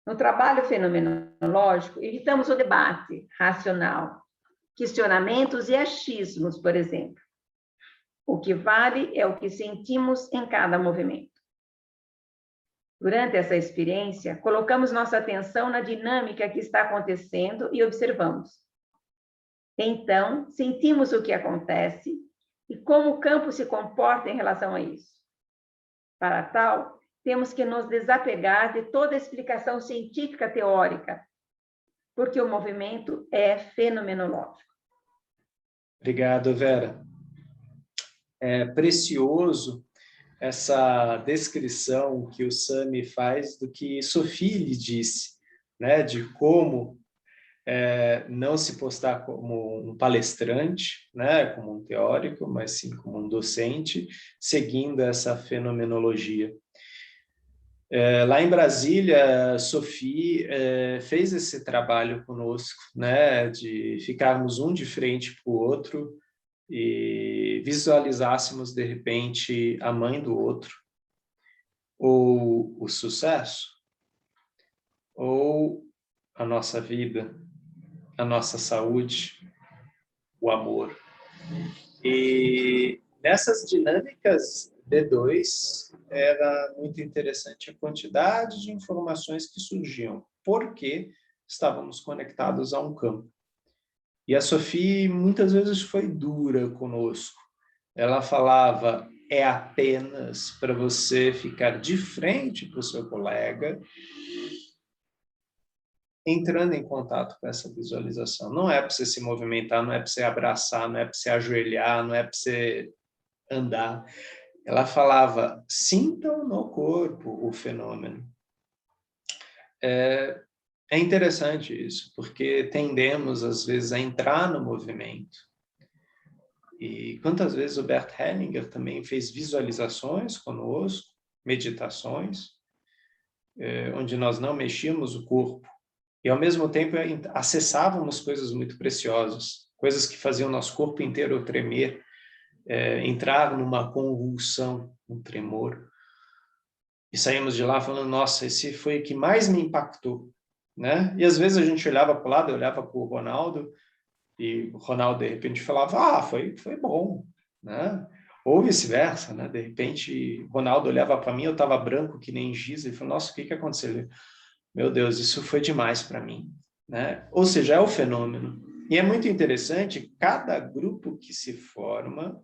No trabalho fenomenológico, evitamos o debate racional, questionamentos e achismos, por exemplo. O que vale é o que sentimos em cada movimento. Durante essa experiência, colocamos nossa atenção na dinâmica que está acontecendo e observamos. Então, sentimos o que acontece e como o campo se comporta em relação a isso. Para tal, temos que nos desapegar de toda a explicação científica teórica, porque o movimento é fenomenológico. Obrigado, Vera. É precioso essa descrição que o Sami faz do que Sophie lhe disse, né, de como não se postar como um palestrante, né, como um teórico, mas sim como um docente, seguindo essa fenomenologia. Lá em Brasília, Sophie fez esse trabalho conosco, né, de ficarmos um de frente para o outro e visualizássemos, de repente, a mãe do outro, ou o sucesso, ou a nossa vida, a nossa saúde, o amor. E nessas dinâmicas D2, era muito interessante a quantidade de informações que surgiam, porque estávamos conectados a um campo. E a Sophie muitas vezes foi dura conosco. Ela falava, é apenas para você ficar de frente para o seu colega, entrando em contato com essa visualização. Não é para você se movimentar, não é para você abraçar, não é para você ajoelhar, não é para você andar. Ela falava, sintam no corpo o fenômeno. É interessante isso, porque tendemos, às vezes, a entrar no movimento. E quantas vezes o Bert Hellinger também fez visualizações conosco, meditações, onde nós não mexíamos o corpo, e ao mesmo tempo acessávamos coisas muito preciosas, coisas que faziam nosso corpo inteiro tremer, entrar numa convulsão, um tremor. E saímos de lá falando, nossa, esse foi o que mais me impactou, né? E às vezes a gente olhava para o lado, eu olhava para o Ronaldo, e o Ronaldo de repente falava, foi bom, né? Ou vice-versa, né? De repente o Ronaldo olhava para mim, eu estava branco que nem giz, e falou, nossa, o que aconteceu? Meu Deus, isso foi demais para mim, né? Ou seja, é o fenômeno. E é muito interessante, cada grupo que se forma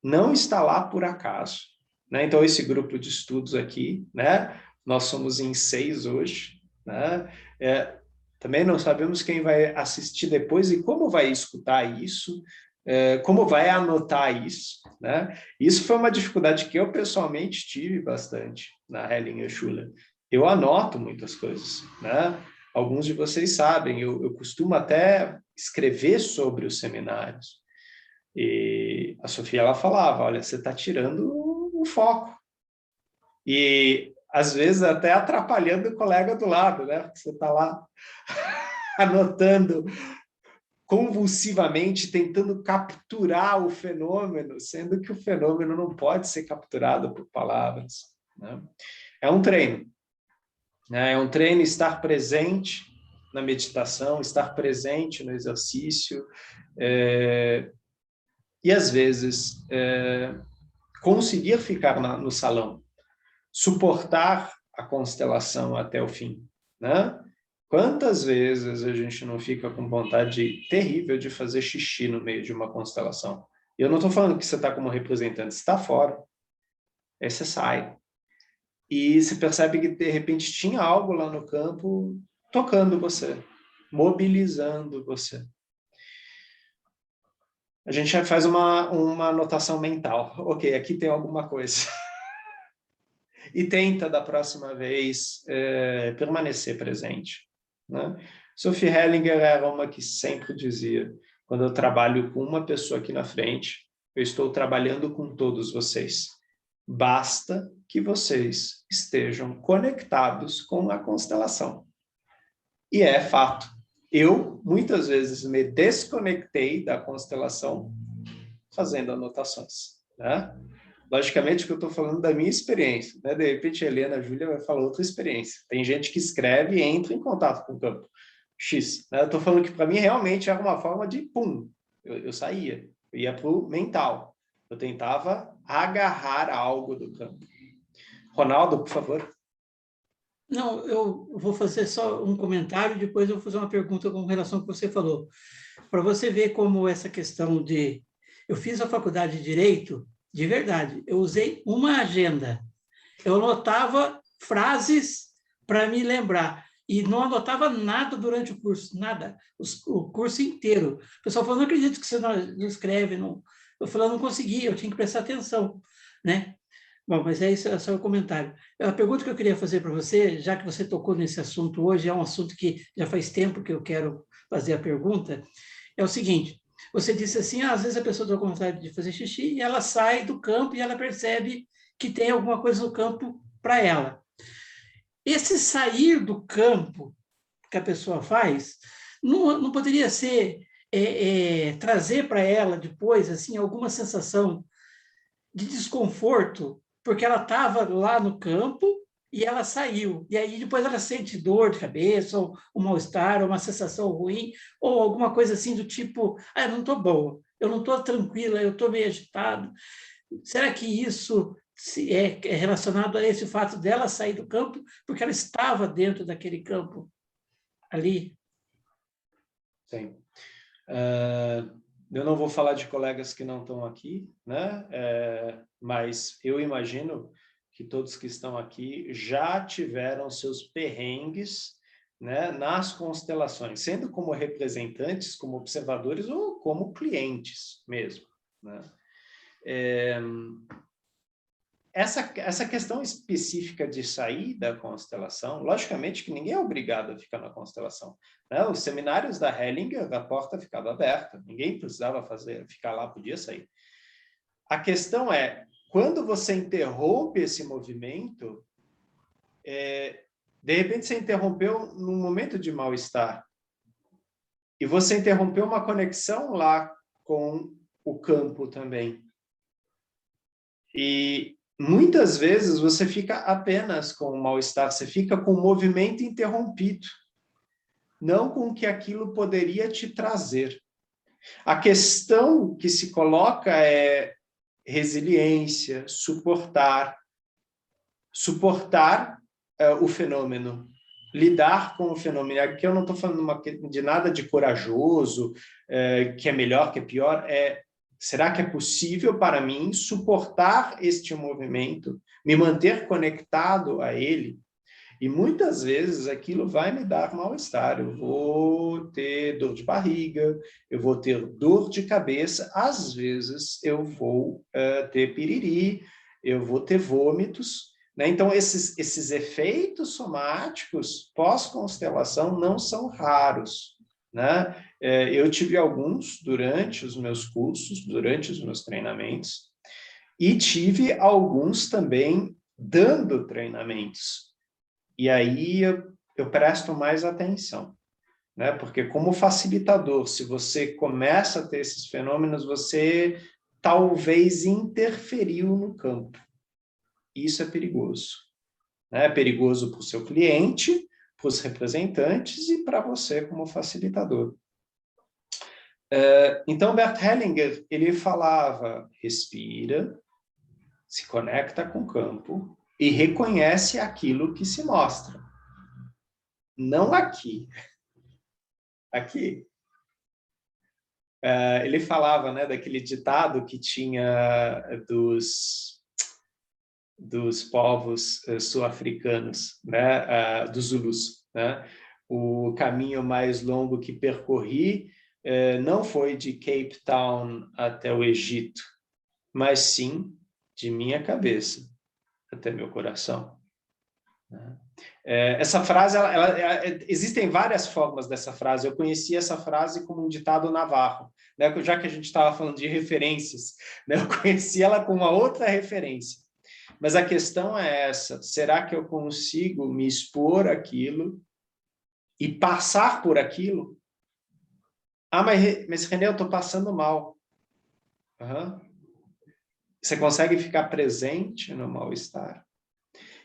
não está lá por acaso, né? Então, esse grupo de estudos aqui, né, nós somos em 6 hoje, né? Também não sabemos quem vai assistir depois e como vai escutar isso, como vai anotar isso, né? Isso foi uma dificuldade que eu pessoalmente tive bastante na Hellinger Schule. Eu anoto muitas coisas, né? Alguns de vocês sabem, eu costumo até escrever sobre os seminários. E a Sofia, ela falava, olha, você está tirando o foco. E, às vezes, até atrapalhando o colega do lado, né? Porque você está lá anotando convulsivamente, tentando capturar o fenômeno, sendo que o fenômeno não pode ser capturado por palavras, né? É um treino, né? É um treino estar presente na meditação, estar presente no exercício, e, às vezes, conseguir ficar no salão, suportar a constelação até o fim, né? Quantas vezes a gente não fica com vontade terrível de fazer xixi no meio de uma constelação? E eu não estou falando que você está como representante, você está fora. Aí você sai. E você percebe que, de repente, tinha algo lá no campo tocando você, mobilizando você. A gente faz uma anotação mental. Ok, aqui tem alguma coisa. E tenta, da próxima vez, permanecer presente, né? Sophie Hellinger era uma que sempre dizia, quando eu trabalho com uma pessoa aqui na frente, eu estou trabalhando com todos vocês. Basta que vocês estejam conectados com a constelação. E é fato. Eu, muitas vezes, me desconectei da constelação fazendo anotações, né? Logicamente que eu estou falando da minha experiência, né? De repente a Helena, a Júlia vai falar outra experiência. Tem gente que escreve e entra em contato com o campo X, né? Eu estou falando que para mim realmente era uma forma de pum, eu saía, eu ia para o mental. Eu tentava agarrar algo do campo. Ronaldo, por favor. Não, eu vou fazer só um comentário, depois eu vou fazer uma pergunta com relação ao que você falou. Para você ver como essa questão de... Eu fiz a faculdade de Direito, de verdade, eu usei uma agenda. Eu anotava frases para me lembrar, e não anotava nada durante o curso, nada, o curso inteiro. O pessoal falou, não acredito que você não escreve, não. Eu falei, eu não consegui, eu tinha que prestar atenção, né? Bom, mas é isso, é só o comentário. A pergunta que eu queria fazer para você, já que você tocou nesse assunto hoje, é um assunto que já faz tempo que eu quero fazer a pergunta, é o seguinte, você disse assim, às vezes a pessoa está com vontade de fazer xixi e ela sai do campo e ela percebe que tem alguma coisa no campo para ela. Esse sair do campo que a pessoa faz, não poderia ser trazer para ela depois assim alguma sensação de desconforto, porque ela estava lá no campo e ela saiu. E aí depois ela sente dor de cabeça, ou um mal-estar, ou uma sensação ruim, ou alguma coisa assim do tipo, eu não estou boa, eu não estou tranquila, eu estou meio agitado. Será que isso é relacionado a esse fato dela sair do campo, porque ela estava dentro daquele campo ali? Sim. Eu não vou falar de colegas que não estão aqui, né? Mas eu imagino que todos que estão aqui já tiveram seus perrengues, né, nas constelações, sendo como representantes, como observadores ou como clientes mesmo, né? Essa questão específica de sair da constelação, logicamente que ninguém é obrigado a ficar na constelação, né? Os seminários da Hellinger, a porta ficava aberta, ninguém precisava ficar lá, podia sair. A questão é, quando você interrompe esse movimento, de repente você interrompeu num momento de mal-estar, e você interrompeu uma conexão lá com o campo também. E muitas vezes você fica apenas com o mal-estar, você fica com o movimento interrompido, não com o que aquilo poderia te trazer. A questão que se coloca é resiliência, suportar o fenômeno, lidar com o fenômeno. Aqui eu não estou falando de nada de corajoso, que é melhor, que é pior, será que é possível para mim suportar este movimento, me manter conectado a ele, E muitas vezes aquilo vai me dar mal-estar. Eu vou ter dor de barriga, eu vou ter dor de cabeça, às vezes eu vou ter piriri, eu vou ter vômitos, né? Então, esses efeitos somáticos pós-constelação não são raros, né? Eu tive alguns durante os meus cursos, durante os meus treinamentos, e tive alguns também dando treinamentos. E aí eu presto mais atenção, né? Porque como facilitador, se você começa a ter esses fenômenos, você talvez interferiu no campo. Isso é perigoso, né? É perigoso para o seu cliente, para os representantes e para você como facilitador. Então, Bert Hellinger, ele falava, respira, se conecta com o campo e reconhece aquilo que se mostra. Não aqui. Aqui. Ele falava, né, daquele ditado que tinha dos povos sul-africanos, né, dos Zulus, né? O caminho mais longo que percorri não foi de Cape Town até o Egito, mas sim de minha cabeça até meu coração. Essa frase, existem várias formas dessa frase. Eu conheci essa frase como um ditado navarro, né? Já que a gente estava falando de referências, né? Eu conheci ela com uma outra referência. Mas a questão é essa: será que eu consigo me expor àquilo e passar por aquilo? Ah, mas René, eu estou passando mal. Uhum. Você consegue ficar presente no mal-estar?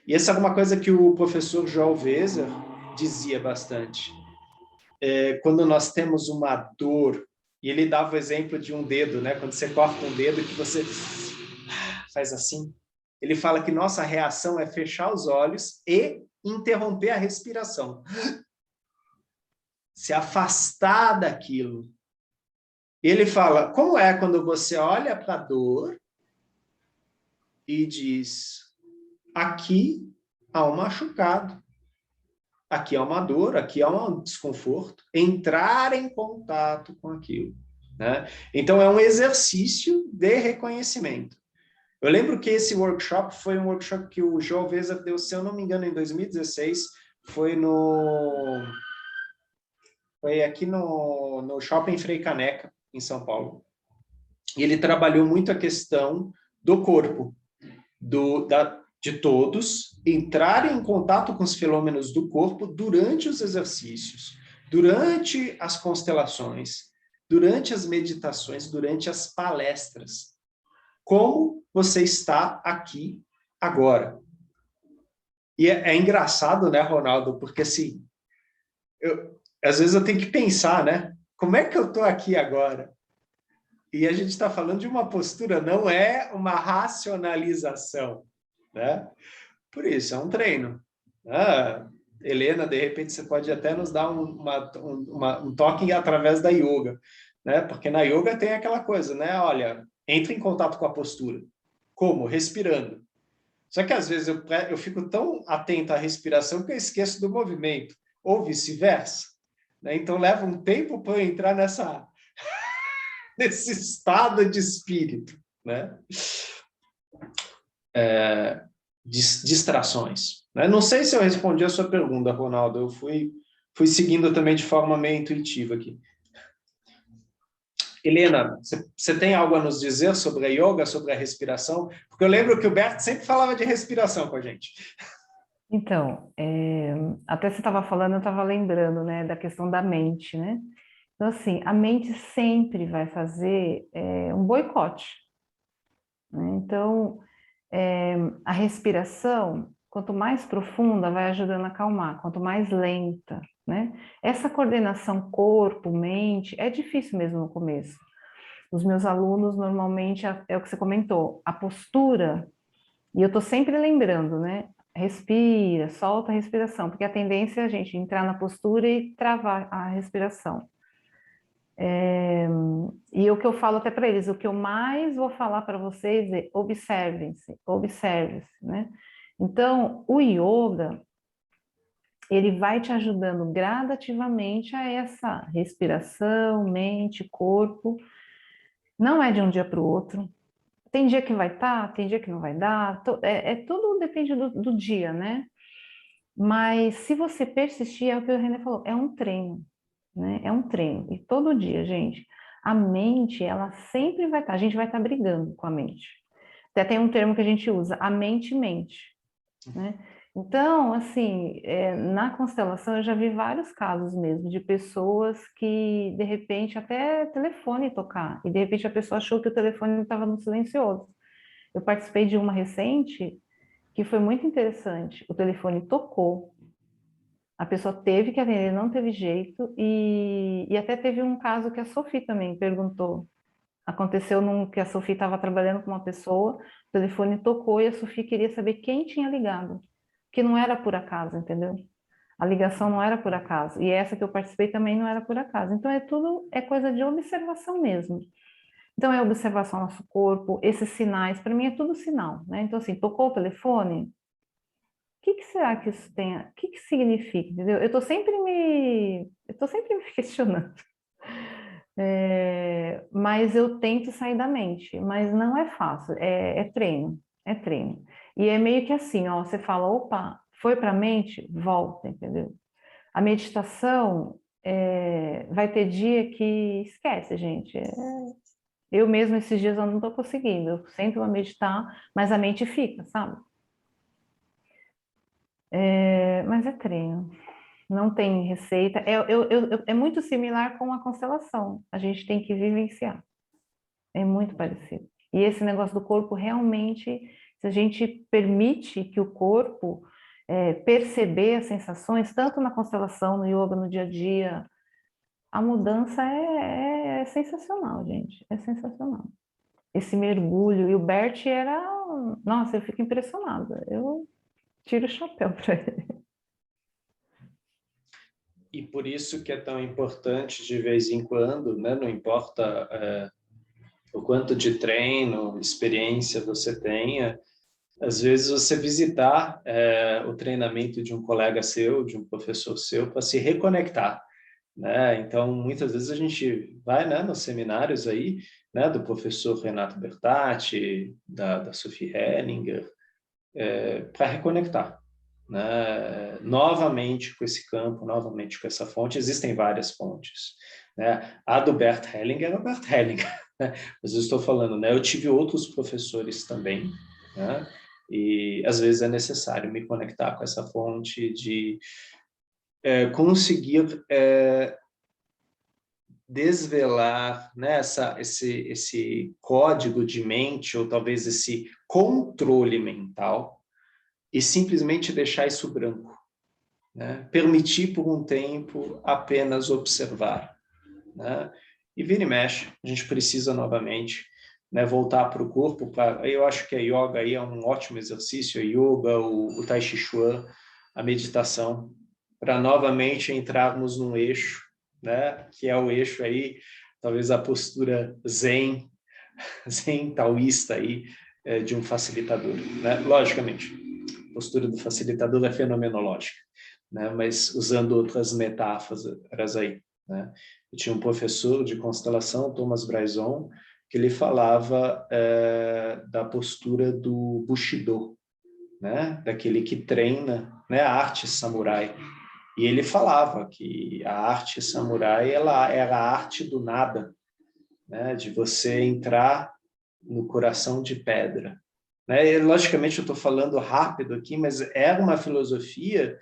E essa é uma coisa que o professor João Weser dizia bastante. Quando nós temos uma dor, e ele dava o exemplo de um dedo, né? Quando você corta um dedo que você faz assim, ele fala que nossa reação é fechar os olhos e interromper a respiração. Se afastar daquilo. Ele fala, como é quando você olha para a dor e diz, aqui há um machucado, aqui há uma dor, aqui há um desconforto, entrar em contato com aquilo, né? Então, é um exercício de reconhecimento. Eu lembro que esse workshop foi um workshop que o João Weser deu, se eu não me engano, em 2016, foi aqui no Shopping Frei Caneca, em São Paulo. E ele trabalhou muito a questão do corpo, de todos entrarem em contato com os fenômenos do corpo durante os exercícios, durante as constelações, durante as meditações, durante as palestras. Como você está aqui agora? E é engraçado, né, Ronaldo? Porque, assim, às vezes eu tenho que pensar, né? Como é que eu estou aqui agora? E a gente está falando de uma postura, não é uma racionalização, né? Por isso, é um treino. Helena, de repente, você pode até nos dar um toque através da yoga, né? Porque na yoga tem aquela coisa, né? Olha, entre em contato com a postura. Como? Respirando. Só que, às vezes, eu fico tão atento à respiração que eu esqueço do movimento, ou vice-versa, né? Então, leva um tempo para eu entrar nesse estado de espírito, né? Distrações, né? Não sei se eu respondi a sua pergunta, Ronaldo. Eu fui seguindo também de forma meio intuitiva aqui. Helena, você tem algo a nos dizer sobre a yoga, sobre a respiração? Porque eu lembro que o Bert sempre falava de respiração com a gente. Então, até você estava falando, eu estava lembrando, né, da questão da mente, né? Então, assim, a mente sempre vai fazer um boicote, né? Então, a respiração, quanto mais profunda, vai ajudando a acalmar, quanto mais lenta, né? Essa coordenação corpo-mente é difícil mesmo no começo. Os meus alunos, normalmente, é o que você comentou, a postura, e eu estou sempre lembrando, né? Respira, solta a respiração, porque a tendência é a gente entrar na postura e travar a respiração. E o que eu falo até para eles, o que eu mais vou falar para vocês é observem-se, observe-se, né? Então, o yoga, ele vai te ajudando gradativamente a essa respiração, mente, corpo. Não é de um dia para o outro. Tem dia que vai estar, tem dia que não vai dar. Tudo depende do dia, né? Mas se você persistir, é o que o René falou, é um treino, né? É um treino. E todo dia, gente, a mente, ela sempre vai estar, a gente vai estar brigando com a mente. Até tem um termo que a gente usa, a mente mente, né? Então, assim, na constelação eu já vi vários casos mesmo de pessoas que, de repente, até telefone tocar, e de repente a pessoa achou que o telefone estava no silencioso. Eu participei de uma recente que foi muito interessante. O telefone tocou, a pessoa teve que atender, não teve jeito, e até teve um caso que a Sophie também perguntou. Aconteceu que a Sophie estava trabalhando com uma pessoa, o telefone tocou e a Sophie queria saber quem tinha ligado, que não era por acaso, entendeu? A ligação não era por acaso, e essa que eu participei também não era por acaso. Então é coisa de observação mesmo. Então é observação do nosso corpo, esses sinais, para mim é tudo sinal, né? Então assim, tocou o telefone, o que será que isso tem? O que significa, entendeu? Eu estou sempre me questionando. Mas eu tento sair da mente, mas não é fácil, é treino, é treino. E é meio que assim, ó, você fala, opa, foi para a mente, volta, entendeu? A meditação, vai ter dia que esquece, gente. Eu mesmo esses dias eu não estou conseguindo, eu sento para meditar, mas a mente fica, sabe? Mas é treino. Não tem receita. É muito similar com a constelação. A gente tem que vivenciar. É muito parecido. E esse negócio do corpo, realmente, se a gente permite que o corpo perceber as sensações, tanto na constelação, no yoga, no dia a dia, a mudança é sensacional, gente. É sensacional. Esse mergulho. E o Bert era... Nossa, eu fico impressionada. Eu tiro o chapéu para ele. E por isso que é tão importante, de vez em quando, né? Não importa o quanto de treino, experiência você tenha, às vezes você visitar o treinamento de um colega seu, de um professor seu, para se reconectar, né? Então, muitas vezes a gente vai, né, nos seminários aí, né, do professor Renato Bertatti, da Sophie Hellinger, para reconectar, né? Novamente com esse campo, novamente com essa fonte. Existem várias fontes, né? A do Bert Hellinger é o Bert Hellinger, né? Mas eu estou falando, né? Eu tive outros professores também, né? E às vezes é necessário me conectar com essa fonte de conseguir desvelar, né, esse código de mente, ou talvez esse controle mental, e simplesmente deixar isso branco, né? Permitir por um tempo apenas observar, né? E vira e mexe, a gente precisa novamente, né, voltar para o corpo. Eu acho que a yoga aí é um ótimo exercício, a yoga, o Tai Chi Chuan, a meditação, para novamente entrarmos num eixo, né, que é o eixo aí, talvez a postura zen, zen taoísta aí, de um facilitador, né? Logicamente, a postura do facilitador é fenomenológica, né? Mas usando outras metáforas aí, né? Eu tinha um professor de constelação, Thomas Bryson, que ele falava da postura do Bushido, né? Daquele que treina, né, a arte samurai. E ele falava que a arte samurai, ela era a arte do nada, né? De você entrar no coração de pedra, né? E, logicamente, eu estou falando rápido aqui, mas era uma filosofia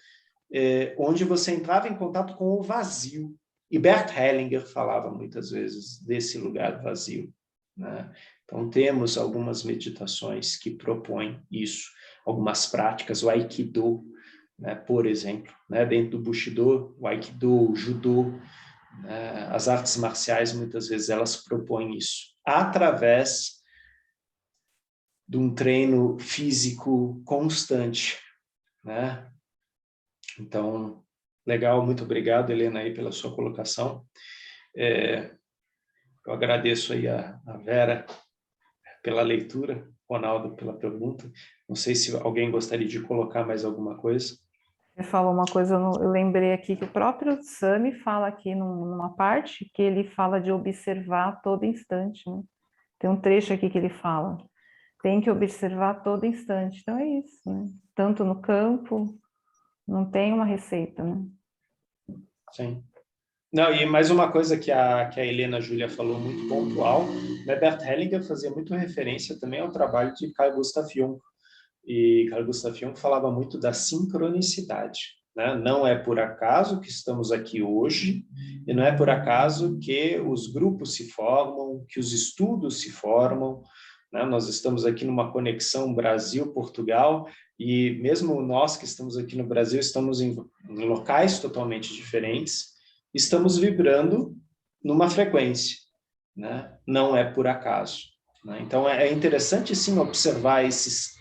onde você entrava em contato com o vazio. E Bert Hellinger falava muitas vezes desse lugar vazio, né? Então, temos algumas meditações que propõem isso, algumas práticas, o Aikido, né, por exemplo, né, dentro do Bushido, o Aikido, o Judô, né, as artes marciais, muitas vezes, elas propõem isso, através de um treino físico constante, né? Então, legal, muito obrigado, Helena, aí pela sua colocação. Eu agradeço aí a Vera pela leitura, Ronaldo pela pergunta. Não sei se alguém gostaria de colocar mais alguma coisa. Você falou uma coisa, eu lembrei aqui que o próprio Sami fala aqui numa parte que ele fala de observar a todo instante, né? Tem um trecho aqui que ele fala, tem que observar a todo instante. Então é isso, né? Tanto no campo, não tem uma receita, né? Sim. Não, e mais uma coisa que a Helena Júlia falou muito pontual, né? Bert Hellinger fazia muito referência também ao trabalho de Carl Gustav Jung. E Carl Gustav Jung falava muito da sincronicidade, né? Não é por acaso que estamos aqui hoje, e não é por acaso que os grupos se formam, que os estudos se formam, né? Nós estamos aqui numa conexão Brasil-Portugal, e mesmo nós que estamos aqui no Brasil, estamos em locais totalmente diferentes, estamos vibrando numa frequência, né? Não é por acaso, né? Então, é interessante, sim, observar esses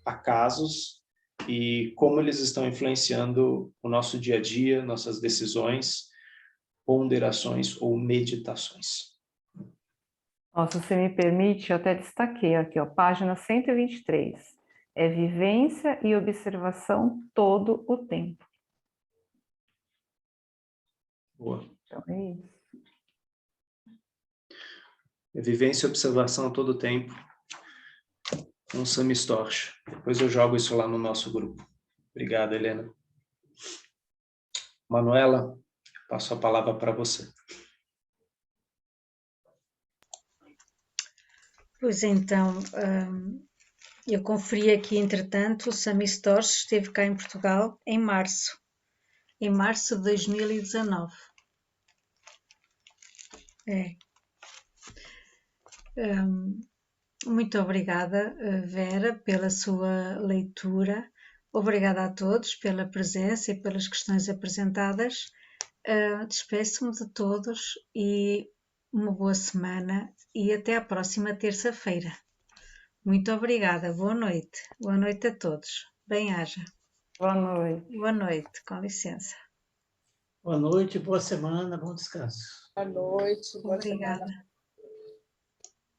acasos e como eles estão influenciando o nosso dia a dia, nossas decisões, ponderações ou meditações. Ó, se você me permite, eu até destaquei aqui, ó, página 123. É vivência e observação todo o tempo. Boa. Então é isso. É vivência e observação a todo tempo. Um Sami Storch. Depois eu jogo isso lá no nosso grupo. Obrigado, Helena. Manuela, passo a palavra para você. Pois então, eu conferi aqui, entretanto, o Sami Storch esteve cá em Portugal em março de 2019. Muito obrigada, Vera, pela sua leitura. Obrigada a todos pela presença e pelas questões apresentadas. Despeço-me de todos e uma boa semana e até à próxima terça-feira. Muito obrigada, boa noite. Boa noite a todos. Bem-haja. Boa noite. Boa noite, com licença. Boa noite, boa semana, bom descanso. Boa noite, boa Obrigada. semana.